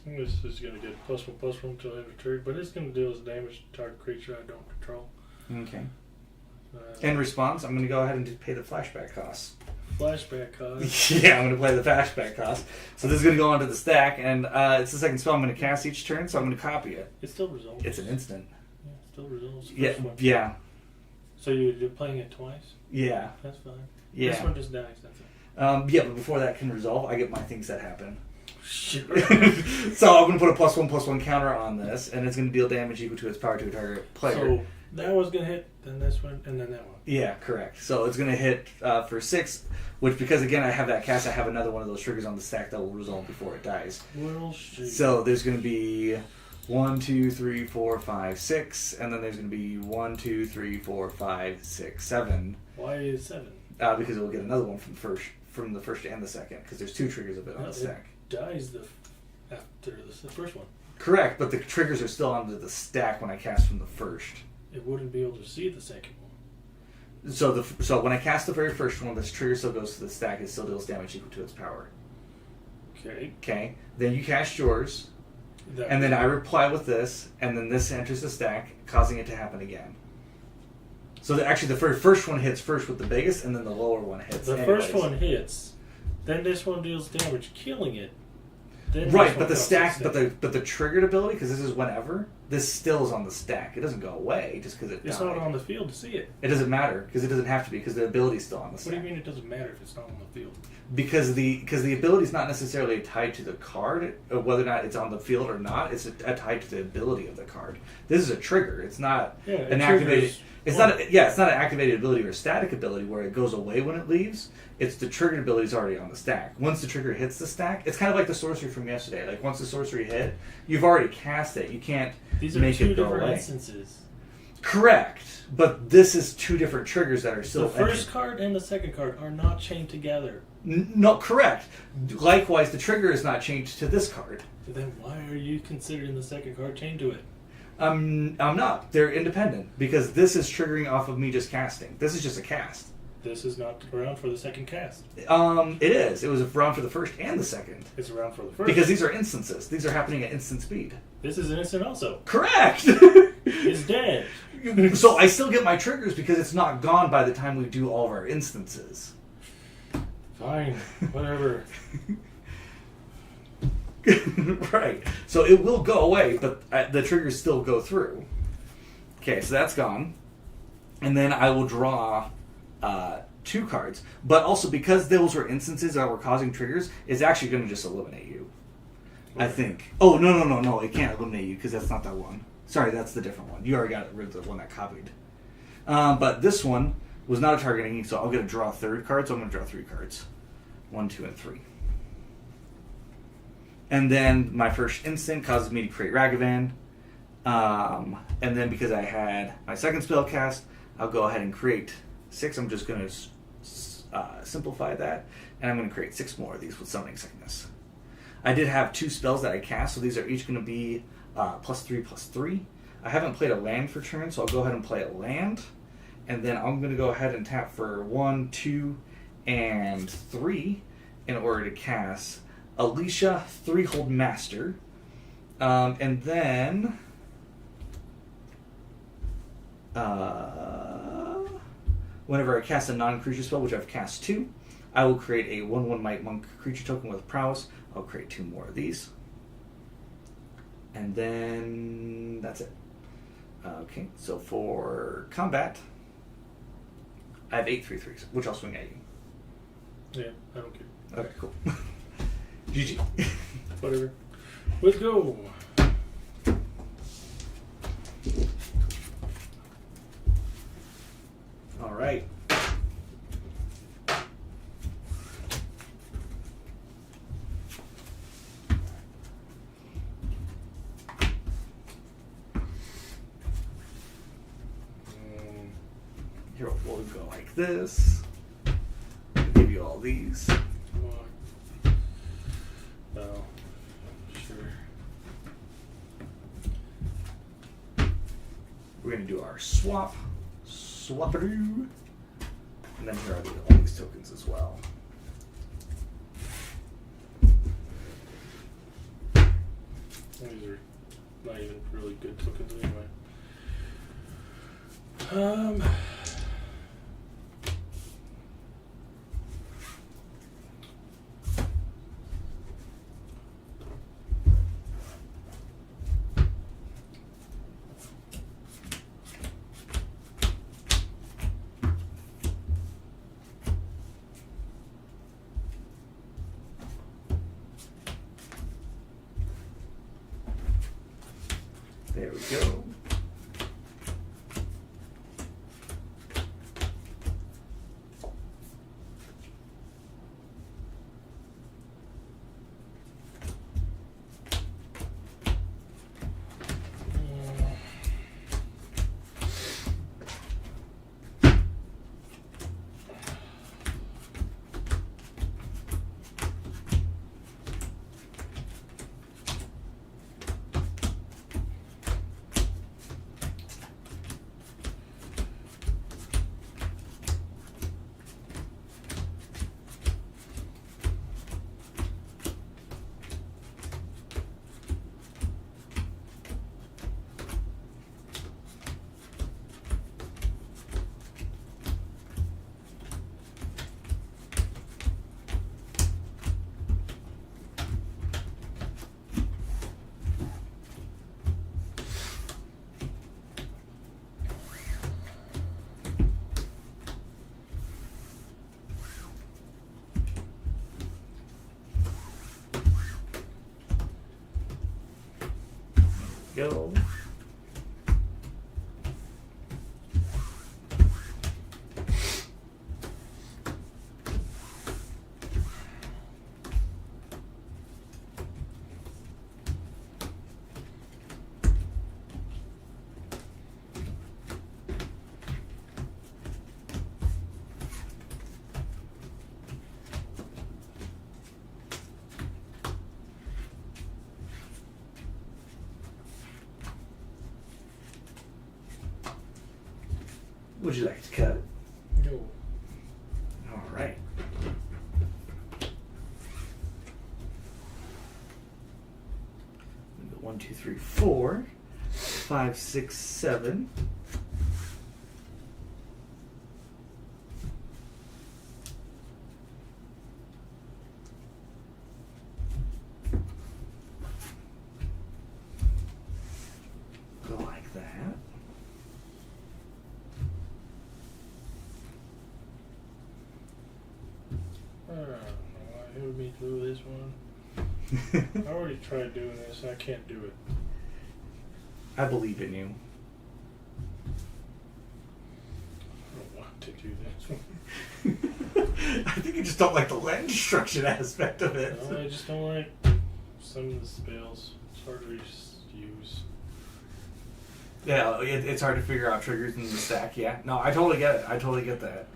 Speaker 1: This is going to get +1/+1 until end of turn, but it's going to deal damage to target creature I don't control.
Speaker 2: Okay. In response, I'm going to go ahead and just pay the flashback costs.
Speaker 1: Flashback cost.
Speaker 2: Yeah, I'm going to play the flashback cost. So this is going to go onto the stack, and it's the second spell I'm going to cast each turn, so I'm going to copy it.
Speaker 1: It still resolves.
Speaker 2: It's an instant.
Speaker 1: Yeah, it still resolves.
Speaker 2: Yeah,
Speaker 1: First one.
Speaker 2: yeah.
Speaker 1: So you're playing it twice?
Speaker 2: Yeah.
Speaker 1: That's fine.
Speaker 2: Yeah.
Speaker 1: This one just dies, that's it.
Speaker 2: Yeah, but before that can resolve, I get my things that happen.
Speaker 1: Sure.
Speaker 2: So I'm going to put a +1/+1 counter on this, and it's going to deal damage equal to its power to a target player.
Speaker 1: So that one's going to hit, then this one, and then that one.
Speaker 2: Yeah, correct. So it's going to hit for 6, which, because again I have that cast, I have another one of those triggers on the stack that will resolve before it dies.
Speaker 1: Well, shit.
Speaker 2: So there's going to be 1, 2, 3, 4, 5, 6, and then there's going to be 1, 2, 3, 4, 5, 6, 7.
Speaker 1: Why is 7?
Speaker 2: Because it will get another one from the first and the second, because there's 2 triggers of it on the stack.
Speaker 1: It dies after the first one.
Speaker 2: Correct, but the triggers are still onto the stack when I cast from the first.
Speaker 1: It wouldn't be able to see the second one.
Speaker 2: So when I cast the very first one, this trigger still goes to the stack. It still deals damage equal to its power.
Speaker 1: Okay.
Speaker 2: Okay. Then you cast yours, and then I reply with this, and then this enters the stack, causing it to happen again. So actually, the first one hits first with the biggest, and then the lower one hits.
Speaker 1: The first one hits, then this one deals damage, killing it. Then
Speaker 2: right, but the stack, but the triggered ability, because this is whenever. This still is on the stack. It doesn't go away just because it
Speaker 1: It's
Speaker 2: died.
Speaker 1: not on the field to see it.
Speaker 2: It doesn't matter because it doesn't have to be because the ability's still on the
Speaker 1: What
Speaker 2: stack.
Speaker 1: do you mean it doesn't matter if it's not on the field?
Speaker 2: Because the ability is not necessarily tied to the card, or whether or not it's on the field or not. It's tied to the ability of the card. This is a trigger. It's not an activated. It's not. It's not an activated ability or a static ability where it goes away when it leaves. It's the triggered ability is already on the stack. Once the trigger hits the stack, it's kind of like the sorcery from yesterday. Like once the sorcery hit, you've already cast it. You can't
Speaker 1: These are
Speaker 2: make
Speaker 1: two
Speaker 2: it go
Speaker 1: different
Speaker 2: away.
Speaker 1: instances.
Speaker 2: Correct, but this is two different triggers that are still.
Speaker 1: The first card and the second card are not chained together.
Speaker 2: No, correct. Likewise, the trigger is not changed to this card.
Speaker 1: Then why are you considering the second card chained to it?
Speaker 2: I'm not. They're independent because this is triggering off of me just casting. This is just a cast.
Speaker 1: This is not around for the second cast.
Speaker 2: It is. It was around for the first and the second.
Speaker 1: It's around for the first.
Speaker 2: Because these are instances. These are happening at instant speed.
Speaker 1: This is an instant also.
Speaker 2: Correct!
Speaker 1: It's dead.
Speaker 2: So I still get my triggers because it's not gone by the time we do all of our instances.
Speaker 1: Fine. Whatever.
Speaker 2: Right. So it will go away, but the triggers still go through. Okay, so that's gone. And then I will draw 2 cards. But also, because those were instances that were causing triggers, it's actually going to just eliminate you. I think. Oh, no. It can't eliminate you because that's not that one. Sorry, that's the different one. You already got rid of the one that copied. But this one was not a targeting, so I'll get to draw a 3rd card, so I'm going to draw 3 cards. 1, 2, and 3. And then my first instant causes me to create Ragavan. And then because I had my second spell cast, I'll go ahead and create 6. I'm just going to simplify that. And I'm going to create 6 more of these with Summoning Sickness. I did have 2 spells that I cast, so these are each going to be +3/+3. I haven't played a land for turn, so I'll go ahead and play a land. And then I'm going to go ahead and tap for 1, 2, and 3 in order to cast Alicia, 3-Hold Master. And then whenever I cast a non-creature spell, which I've cast 2, I will create a 1/1 Might Monk creature token with prowess. I'll create 2 more of these. And then that's it. Okay, so for combat, I have 8 3/3s, which I'll swing at you.
Speaker 1: Yeah, I don't care.
Speaker 2: Okay, cool. GG.
Speaker 1: Whatever. Let's go.
Speaker 2: All right. Here we'll go like this. I'll give you all these.
Speaker 1: Come on. Oh, sure.
Speaker 2: We're gonna do our swap-a-doo. And then here are all these tokens as well.
Speaker 1: These are not even really good tokens anyway.
Speaker 2: There we go. Go. Would you like to cut?
Speaker 1: No.
Speaker 2: All right. We go 1, 2, 3, 4, 5, 6, 7. Go like that.
Speaker 1: I don't know why it would be do this one. I already tried doing this. I can't do it.
Speaker 2: I believe in you.
Speaker 1: I don't want to do this.
Speaker 2: I think you just don't like the land destruction aspect of it.
Speaker 1: No, I just don't like some of the spells. It's hard to use.
Speaker 2: Yeah, it's hard to figure out triggers in the stack. Yeah, no, I totally get it. I totally get that.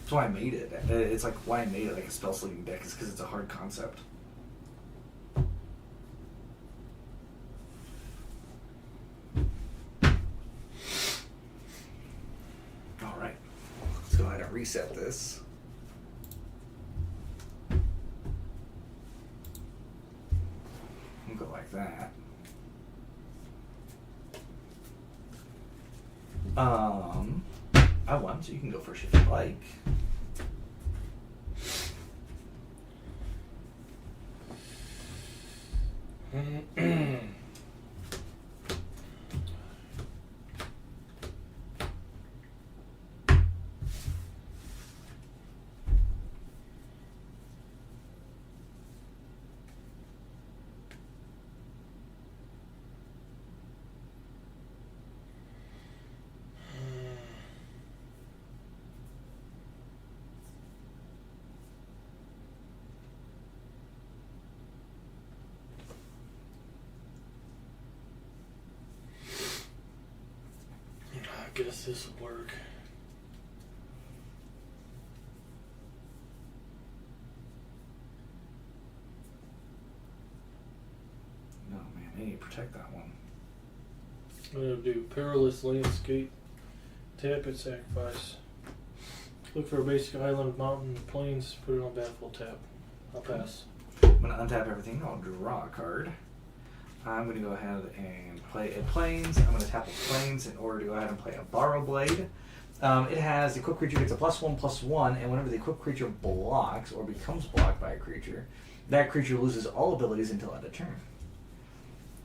Speaker 2: That's why I made it. It's like why I made it like a spell slinging deck is because it's a hard concept. All right, let's go ahead and reset this. We'll go like that. I won, so you can go first if you like.
Speaker 1: I guess this will work.
Speaker 2: No, man, I need to protect that one.
Speaker 1: I'm going to do Perilous Landscape. Tap it, sacrifice. Look for a basic island, mountain, plains, put it on battlefield, tap. I'll pass.
Speaker 2: I'm going to untap everything. I'll draw a card. I'm going to go ahead and play a Plains. I'm going to tap a Plains in order to go ahead and play a Borrow Blade. It has the equipped creature gets a +1/+1, and whenever the equipped creature blocks or becomes blocked by a creature, that creature loses all abilities until end of turn.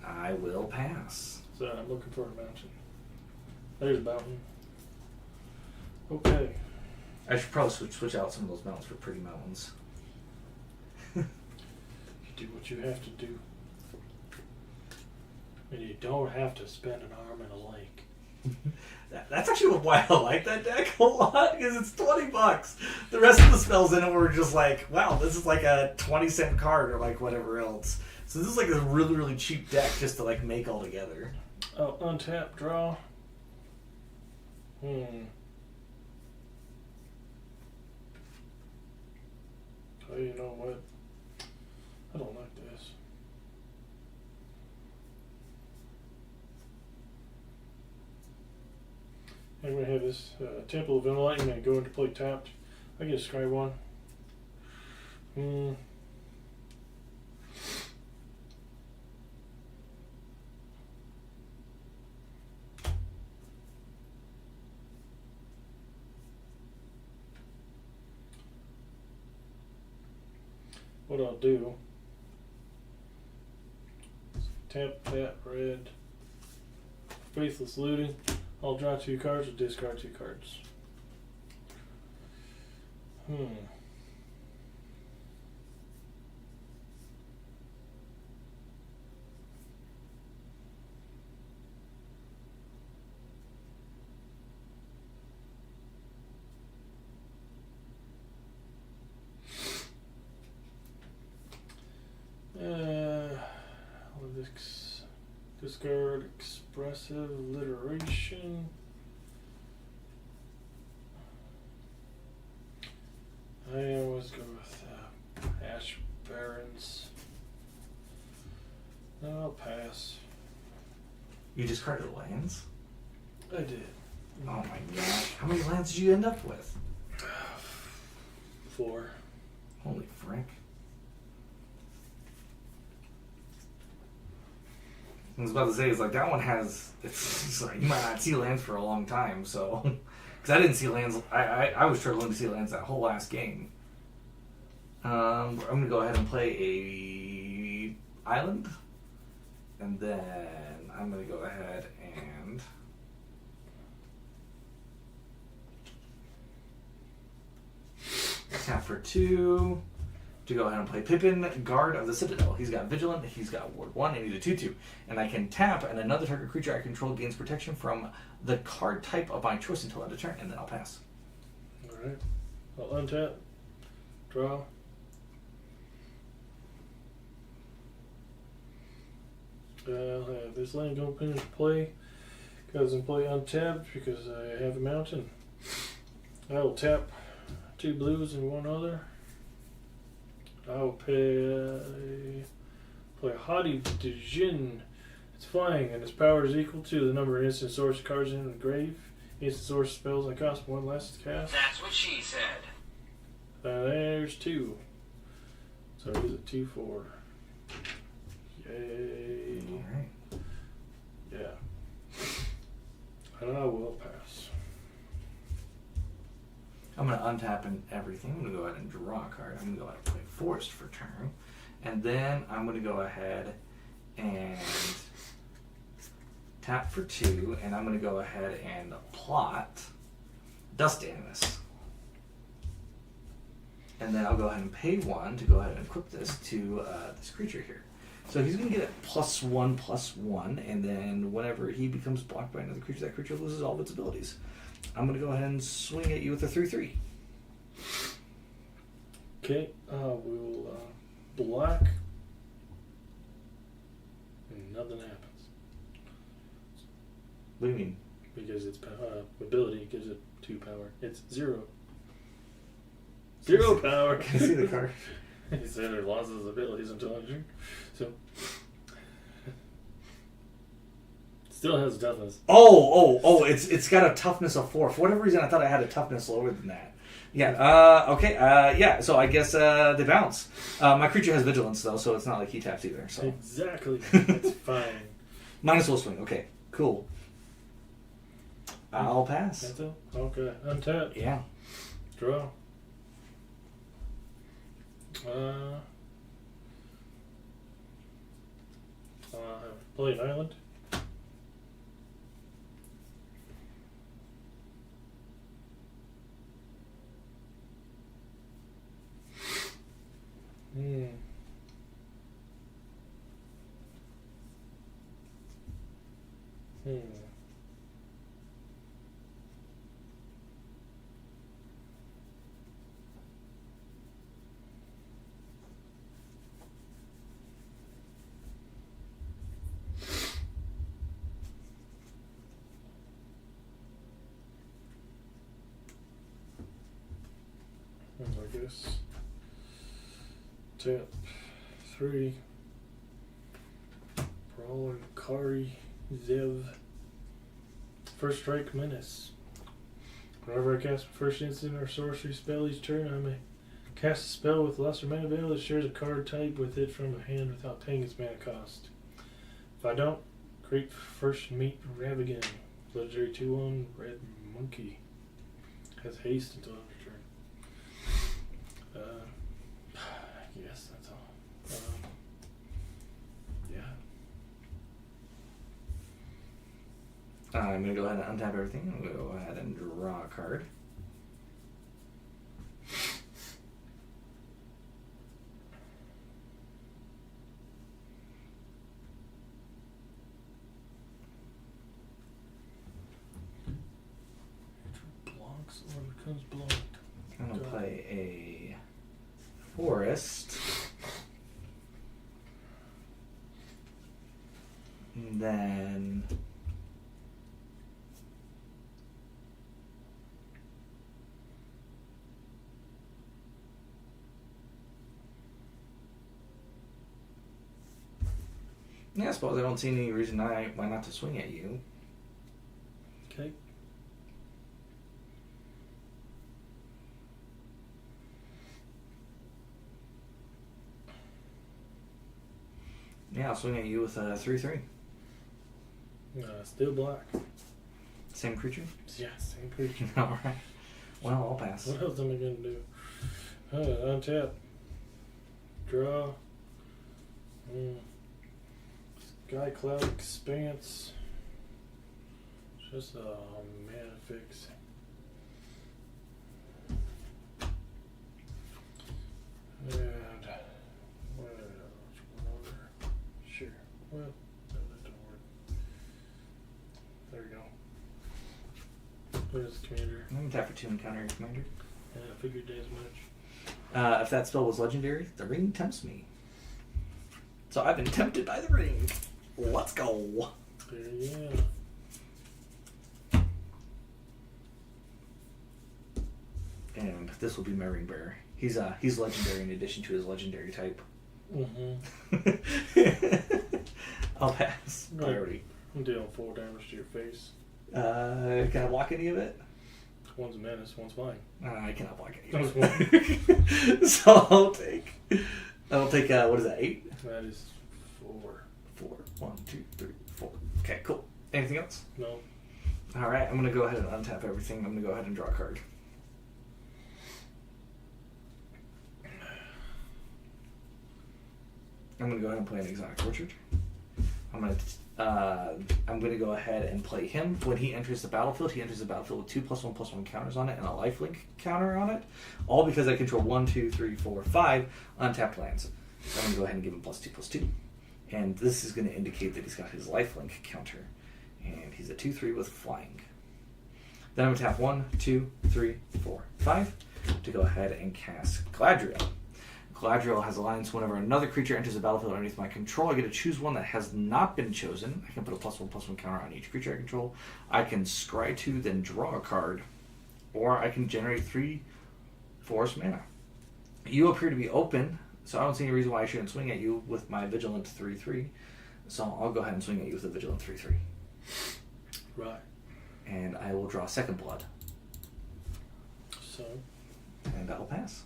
Speaker 2: I will pass.
Speaker 1: So I'm looking for a mountain. There's a mountain. Okay.
Speaker 2: I should probably switch out some of those mountains for pretty mountains.
Speaker 1: You do what you have to do. And you don't have to spend an arm in a lake.
Speaker 2: That's actually why I like that deck a lot, because it's $20. The rest of the spells in it were just like, wow, this is like a 20-cent card or like whatever else. So this is like a really, really cheap deck just to like make all together.
Speaker 1: Oh, untap, draw. Oh, you know what? I don't like this. I'm going to have this Temple of Enlightenment go into play tapped. I get a scry one. What I'll do, tap, red, Faithless Looting. I'll draw 2 cards or discard 2 cards. card, Expressive Alliteration. I always go with Ash Barrens. No, I'll pass.
Speaker 2: You discarded lands?
Speaker 1: I did.
Speaker 2: Oh my gosh. How many lands did you end up with?
Speaker 1: 4.
Speaker 2: Holy frick. I was about to say, it's like that one has, it's like you might not see lands for a long time, so. Because I didn't see lands, I was struggling to see lands that whole last game. I'm going to go ahead and play a island. And then I'm going to go ahead and tap for 2 to go ahead and play Pippin, Guard of the Citadel. He's got Vigilant, he's got Ward 1, and he's a 2/2. And I can tap, and another target creature I control gains protection from the card type of my choice until end of turn, and then I'll pass.
Speaker 1: Alright. I'll untap. Draw. I'll have this land go into play. Goes and play untapped because I have a mountain. I will tap 2 blues and 1 other. I will play Haughty Djinn. It's flying and its power is equal to the number of instant source cards in the grave. Instant source spells I cost 1 less to cast.
Speaker 3: That's what she said.
Speaker 1: There's 2. So he's a 2/4. Yay.
Speaker 2: Alright.
Speaker 1: Yeah. And I will pass.
Speaker 2: I'm going to untap and everything. I'm going to go ahead and draw a card. I'm going to go ahead and play Forest for turn. And then I'm going to go ahead and tap for 2. And I'm going to go ahead and plot Dust Animus. And then I'll go ahead and pay 1 to go ahead and equip this to this creature here. So he's going to get it +1/+1, and then whenever he becomes blocked by another creature, that creature loses all of its abilities. I'm going to go ahead and swing at you with a 3/3.
Speaker 1: Okay, we'll block. And nothing happens.
Speaker 2: What do you mean?
Speaker 1: Because its ability gives it 2 power. It's 0. 0 power.
Speaker 2: Can I see the card?
Speaker 1: He said it lost its abilities until end of turn. So still has toughness.
Speaker 2: It's got a toughness of 4. For whatever reason, I thought I had a toughness lower than that. Yeah. Okay. Yeah. So I guess they bounce. My creature has vigilance though, so it's not like he taps either. So
Speaker 1: exactly. That's fine.
Speaker 2: Minus will swing. Okay. Cool. I'll pass.
Speaker 1: That's it. Okay. Untap.
Speaker 2: Yeah.
Speaker 1: Draw. Play an island. I guess tap 3. Brawler Kari Zev. First strike menace. Whenever I cast my first instant or sorcery spell each turn, I may cast a spell with lesser mana value that shares a card type with it from a hand without paying its mana cost. If I don't, create first meet Ravigan. Legendary 2/1 Red Monkey. Has haste until end of turn. Yes, that's all. Yeah.
Speaker 2: I'm going to go ahead and untap everything. I'm going to go ahead and draw a card.
Speaker 1: Blocks or becomes blocked.
Speaker 2: I'm going to play a Forest. And then yeah, I suppose I don't see any reason why not to swing at you.
Speaker 1: Okay.
Speaker 2: Yeah, I'll swing at you with a 3/3.
Speaker 1: Still black.
Speaker 2: Same creature?
Speaker 1: Yeah, same creature.
Speaker 2: Alright. Well, I'll pass.
Speaker 1: What else am I gonna do? Untap. Draw. Sky Cloud Expanse. Just a mana fix. And sure. Well, no, that don't work. There we go. There's the commander.
Speaker 2: I'm going to tap for 2 and counter your commander.
Speaker 1: Yeah, I figured as much.
Speaker 2: If that spell was legendary, the ring tempts me. So I've been tempted by the ring. Let's go.
Speaker 1: Yeah.
Speaker 2: And this will be my ring bearer. He's legendary in addition to his legendary type.
Speaker 1: Mm-hmm.
Speaker 2: I'll pass.
Speaker 1: Right.
Speaker 2: Priority.
Speaker 1: I'm dealing 4 damage to your face.
Speaker 2: Can I block any of it?
Speaker 1: One's a menace, one's mine.
Speaker 2: I cannot block any
Speaker 1: That
Speaker 2: of
Speaker 1: was
Speaker 2: it. So I'll take what is that, 8?
Speaker 1: That is 4.
Speaker 2: 4. 1, 2, 3, 4. Okay, cool. Anything else?
Speaker 1: No.
Speaker 2: Alright, I'm going to go ahead and untap everything. I'm going to go ahead and draw a card. I'm going to go ahead and play an Exotic Orchard. I'm going to go ahead and play him. When he enters the battlefield, he enters the battlefield with 2+1/+1 counters on it and a lifelink counter on it. All because I control 1, 2, 3, 4, 5 untapped lands. So I'm going to go ahead and give him +2/+2. And this is going to indicate that he's got his lifelink counter. And he's a 2/3 with flying. Then I'm going to tap 1, 2, 3, 4, 5 to go ahead and cast Galadriel. Galadriel has alliance whenever another creature enters the battlefield underneath my control. I get to choose one that has not been chosen. I can put a +1/+1 counter on each creature I control. I can scry 2, then draw a card. Or I can generate 3 forest mana. You appear to be open, so I don't see any reason why I shouldn't swing at you with my Vigilant 3/3. So I'll go ahead and swing at you with a Vigilant 3/3.
Speaker 1: Right.
Speaker 2: And I will draw Second Blood.
Speaker 1: So.
Speaker 2: And I'll pass.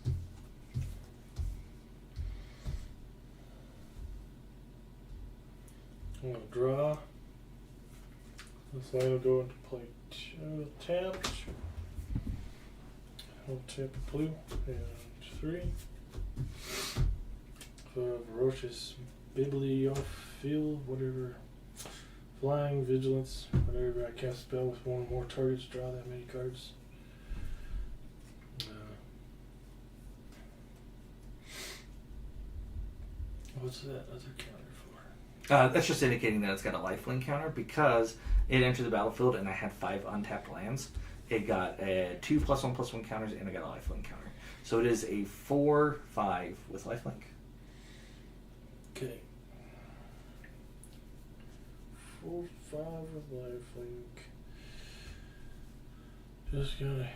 Speaker 1: I'm going to draw. This line will go into play 2 tapped. I'll tap a blue and 3. Ferocious Bibliophile, whatever. Flying, Vigilance, whenever I cast a spell with 1 or more targets, draw that many cards. What's that other counter for?
Speaker 2: That's just indicating that it's got a lifelink counter because it entered the battlefield and I had 5 untapped lands. It got 2 +1/+1 counters and I got a lifelink counter. So it is a 4/5 with lifelink.
Speaker 1: Okay. 4/5 with lifelink. Just gonna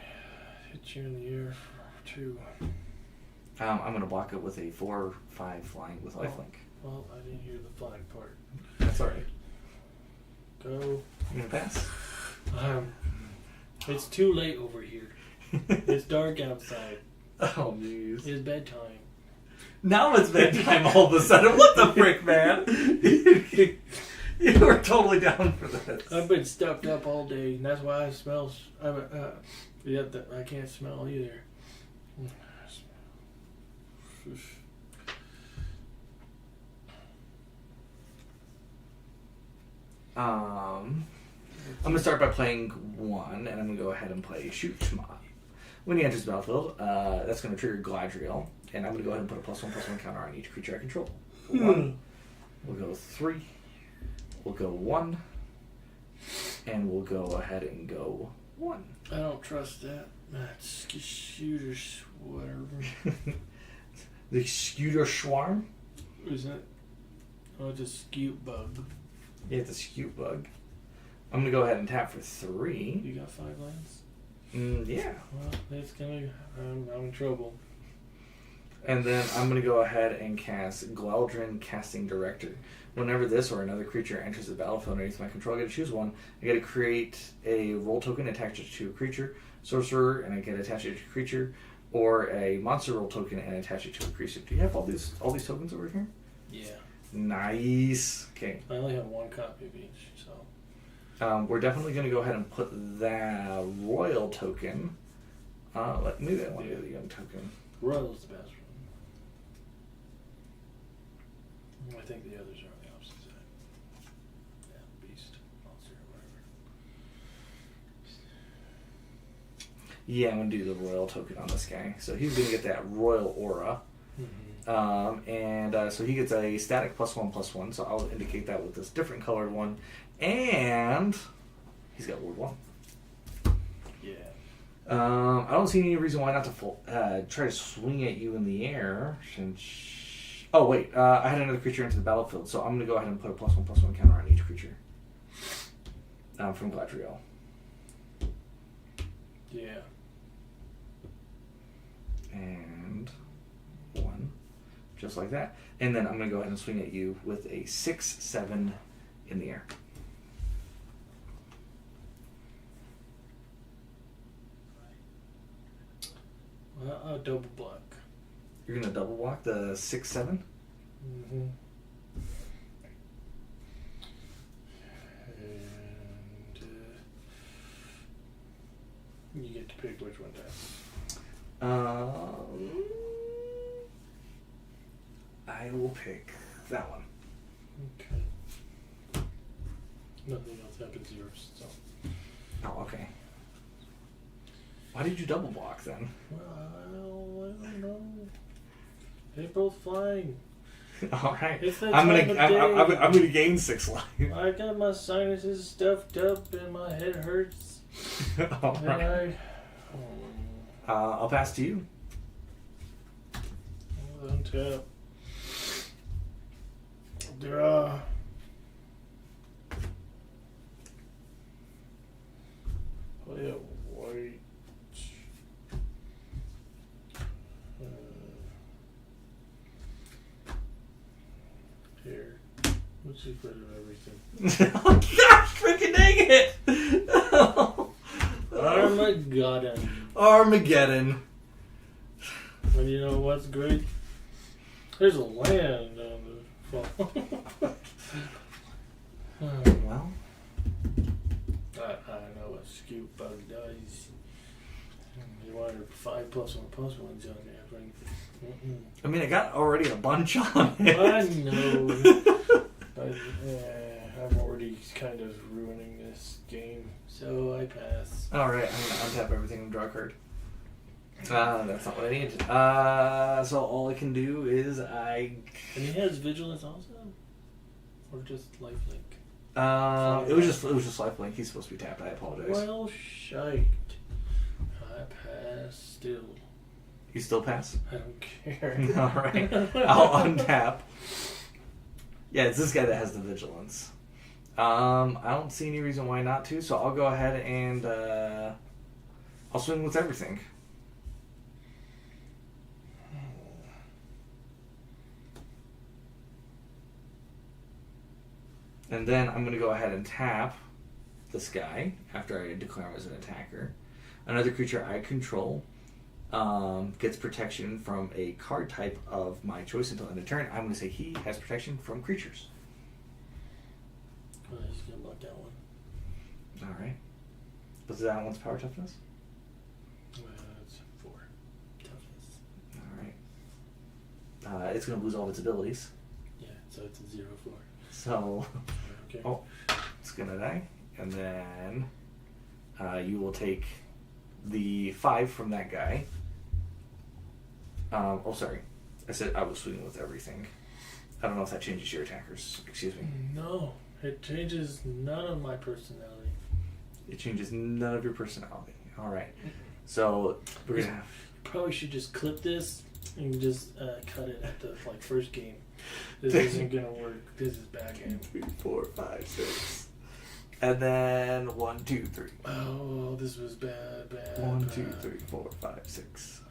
Speaker 1: hit you in the air for 2.
Speaker 2: I'm going to block it with a 4/5 flying with lifelink.
Speaker 1: Well, I didn't hear the flying part.
Speaker 2: That's alright.
Speaker 1: Go.
Speaker 2: You going to pass?
Speaker 1: It's too late over here. It's dark outside.
Speaker 2: Oh, jeez.
Speaker 1: It's bedtime.
Speaker 2: Now it's bedtime all of a sudden. What the frick, man? You were totally down for this.
Speaker 1: I've been stuffed up all day, and that's why I smell. I can't smell either.
Speaker 2: I'm going to start by playing 1, and I'm going to go ahead and play Shoot Mob. When he enters the battlefield, that's going to trigger Galadriel, and I'm going to go ahead and put a +1/+1 counter on each creature I control. 1. We'll go 3. We'll go 1. And we'll go ahead and go 1.
Speaker 1: I don't trust that. That's shooters, whatever.
Speaker 2: The Scooter Swarm?
Speaker 1: Is it? Oh, it's a skute bug.
Speaker 2: Yeah, it's a skew bug. I'm gonna go ahead and tap for 3.
Speaker 1: You got 5 lands?
Speaker 2: Yeah.
Speaker 1: Well, it's gonna. I'm in trouble.
Speaker 2: And then I'm gonna go ahead and cast Galadriel Casting Director. Whenever this or another creature enters the battlefield underneath my control, I get to choose one. I get to create a role token, attach it to a creature, sorcerer, and I get to attach it to a creature, or a monster role token and attach it to a creature. Do you have all these tokens over here?
Speaker 1: Yeah.
Speaker 2: Nice. Okay.
Speaker 1: I only have 1 copy of each, so.
Speaker 2: We're definitely going to go ahead and put that royal token. Maybe I want to do the young token.
Speaker 1: Royal's the best one. I think the others are on the opposite side. Yeah, beast, monster, whatever.
Speaker 2: Yeah, I'm going to do the royal token on this guy. So he's going to get that royal aura.
Speaker 1: Mm-hmm.
Speaker 2: So he gets a static +1/+1. So I'll indicate that with this different colored one. And he's got ward 1.
Speaker 1: Yeah.
Speaker 2: I don't see any reason why not to try to swing at you in the air. Oh wait, I had another creature into the battlefield, so I'm going to go ahead and put a +1/+1 counter on each creature. From Galadriel.
Speaker 1: Yeah.
Speaker 2: And 1, just like that. And then I'm going to go ahead and swing at you with a 6/7 in the air.
Speaker 1: Well, I'll double block.
Speaker 2: You're going to double block the 6/7?
Speaker 1: Mm-hmm. And you get to pick which one to
Speaker 2: I will pick that one.
Speaker 1: Okay. Nothing else happens yours, so.
Speaker 2: Oh, okay. Why did you double block then?
Speaker 1: Well, I don't know. They're both flying.
Speaker 2: All right.
Speaker 1: It's that
Speaker 2: I'm
Speaker 1: time of day.
Speaker 2: gonna gain 6 life.
Speaker 1: I got my sinuses stuffed up and my head hurts.
Speaker 2: All
Speaker 1: And
Speaker 2: right. I'll pass to you.
Speaker 1: Untap. Draw. Play a white. Here. Let's just rid of everything.
Speaker 2: Oh gosh, freaking dang it!
Speaker 1: Armageddon.
Speaker 2: Armageddon.
Speaker 1: And you know what's great? There's a land on the fall.
Speaker 2: Well,
Speaker 1: I know what scoop bug does. You wanted 5+1/+1s on there, right?
Speaker 2: I mean, I got already a bunch on it.
Speaker 1: I know. But I'm already kind of ruining this game, so I pass.
Speaker 2: Alright, I'm gonna untap everything and draw a card. That's not what I need. So all I can do is
Speaker 1: And he has vigilance also, or just lifelink.
Speaker 2: it was just lifelink. He's supposed to be tapped. I apologize.
Speaker 1: Well, shite. I pass still.
Speaker 2: You still pass?
Speaker 1: I don't care.
Speaker 2: Alright. I'll untap. Yeah, it's this guy that has the vigilance. I don't see any reason why not to, so I'll go ahead and I'll swing with everything. And then I'm going to go ahead and tap this guy after I declare him as an attacker. Another creature I control gets protection from a card type of my choice until end of turn. I'm going to say he has protection from creatures.
Speaker 1: Well, he's going to block that one.
Speaker 2: Alright. What's that one's power toughness?
Speaker 1: It's 4 toughness.
Speaker 2: Alright. It's going to lose all of its abilities.
Speaker 1: Yeah, so it's a 0/4.
Speaker 2: So,
Speaker 1: Okay.
Speaker 2: oh, it's going to die. And then you will take the 5 from that guy. Sorry. I said I was swinging with everything. I don't know if that changes your attackers. Excuse me.
Speaker 1: No, it changes none of my personality.
Speaker 2: It changes none of your personality. Alright. So, we're going to have...
Speaker 1: Probably should just clip this You can just cut it at the first game. This isn't gonna work. This is bad game.
Speaker 2: 3, 4, 5, 6. And then 1, 2, 3.
Speaker 1: Oh, this was bad.
Speaker 2: 1, 2, 3, 4, 5, 6.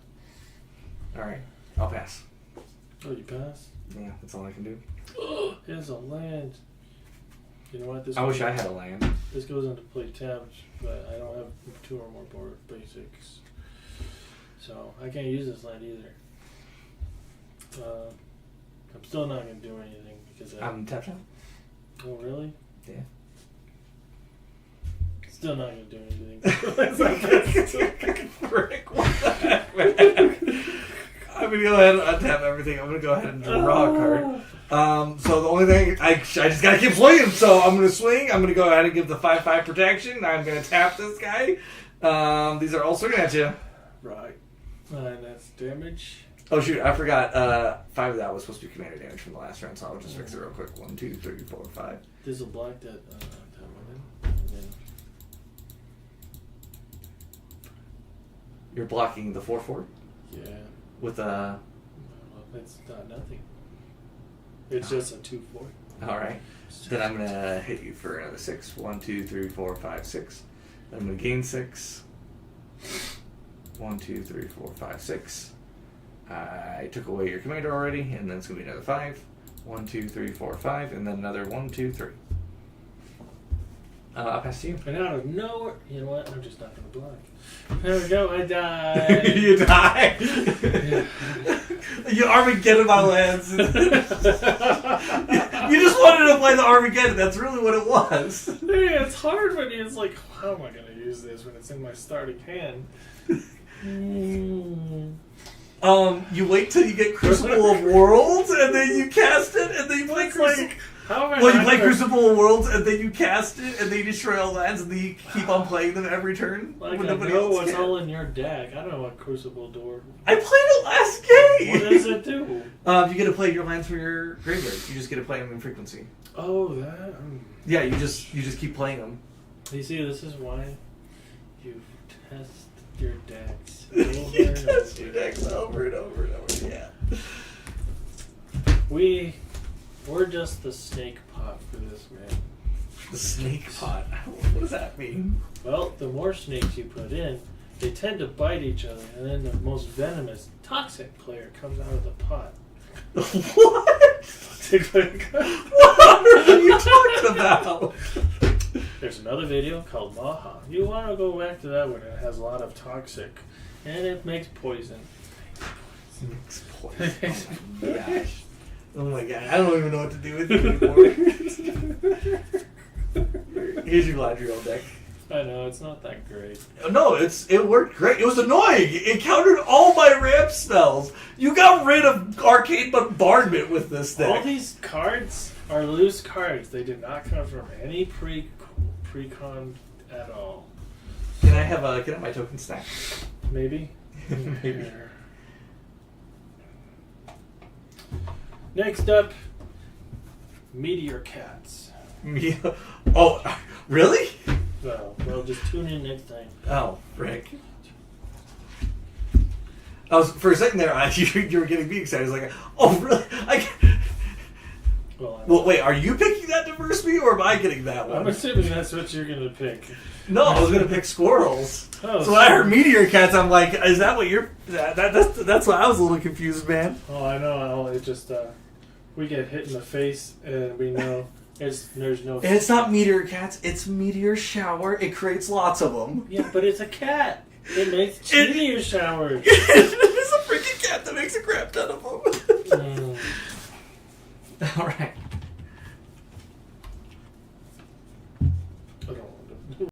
Speaker 2: Alright, I'll pass.
Speaker 1: Oh, you pass?
Speaker 2: Yeah, that's all I can do.
Speaker 1: Here's a land. You know what?
Speaker 2: I wish I had a land.
Speaker 1: This goes into play tapped, but I don't have 2 or more board basics. So I can't use this land either. I'm still not going to do anything because
Speaker 2: I'm tapped out.
Speaker 1: Oh, really?
Speaker 2: Yeah.
Speaker 1: Still not going to do anything.
Speaker 2: Frick, what the heck, man? I'm going to go ahead and untap everything. I'm going to go ahead and draw a card. So the only thing, I just got to keep swinging. So I'm going to swing. I'm going to go ahead and give the 5/5 protection. I'm going to tap this guy. These are all swinging at you.
Speaker 1: Right. And that's damage.
Speaker 2: Oh shoot, I forgot. 5 of that was supposed to be commander damage from the last round, so I'll just fix it real quick. 1, 2, 3, 4, 5.
Speaker 1: This will block that one in. And then
Speaker 2: You're blocking the 4/4
Speaker 1: yeah.
Speaker 2: with
Speaker 1: Well, it's not nothing. It's just a 2/4.
Speaker 2: All right. Then I'm gonna hit you for another 6. 1, 2, 3, 4, 5, 6. Then I'm gonna gain 6. 1, 2, 3, 4, 5, 6. I took away your commander already, and then it's gonna be another 5. 1, 2, 3, 4, 5, and then another 1, 2, 3. I'll pass to you.
Speaker 1: And out of nowhere, you know what? I'm just not going to block. There we go. I died.
Speaker 2: You die. You Armageddon my lands. You just wanted to play the Armageddon. That's really what it was.
Speaker 1: Yeah, it's hard when it's like, how am I going to use this when it's in my starting hand?
Speaker 2: You wait till you get Crucible of Worlds, and then you cast it, and then you play Crucible. Well, you play Crucible of Worlds, and then you cast it, and then you destroy all lands, and then you keep on playing them every turn.
Speaker 1: Like, I know what's all in your deck. I don't know what Crucible door.
Speaker 2: I played it last game!
Speaker 1: What does it do?
Speaker 2: You get to play your lands from your graveyard. You just get to play them in frequency.
Speaker 1: Oh, that?
Speaker 2: Yeah, you just keep playing them.
Speaker 1: You see, this is why you test your decks.
Speaker 2: You test your decks over and over and over, yeah.
Speaker 1: We're just the snake pot for this, man.
Speaker 2: The snake pot? What does that mean?
Speaker 1: Well, the more snakes you put in, they tend to bite each other, and then the most venomous, toxic player comes out of the pot.
Speaker 2: What?
Speaker 1: Toxic player
Speaker 2: What are you talking about?
Speaker 1: There's another video called Maha. You want to go back to that one. It has a lot of toxic, and it makes poison.
Speaker 2: It makes poison. Oh my gosh. Oh my god, I don't even know what to do with you anymore. Here's your Galadriel deck.
Speaker 1: I know, it's not that great.
Speaker 2: No, it worked great. It was annoying. It countered all my ramp spells. You got rid of Arcane Bombardment with this deck.
Speaker 1: All these cards are loose cards. They did not come from any precon at all.
Speaker 2: Can I have my token stack?
Speaker 1: Maybe?
Speaker 2: Maybe.
Speaker 1: Next up, Meteor Cats.
Speaker 2: Oh, really?
Speaker 1: Well, just tune in next time.
Speaker 2: Oh, Rick. I was for a second there. You were getting me excited. I was like, "Oh, really?" Well, wait. Are you picking that diverse me, or am I getting that one?
Speaker 1: I'm assuming that's what you're gonna pick.
Speaker 2: No, I was gonna pick squirrels.
Speaker 1: Oh,
Speaker 2: so when I heard meteor cats, I'm like, "Is that what you're?" That's why I was a little confused, man.
Speaker 1: Oh, I know. It just we get hit in the face, and we know there's no.
Speaker 2: And it's not meteor cats. It's meteor shower. It creates lots of them.
Speaker 1: Yeah, but it's a cat. It makes meteor showers.
Speaker 2: It's a freaking cat that makes a crap ton of them.
Speaker 1: Mm.
Speaker 2: All right.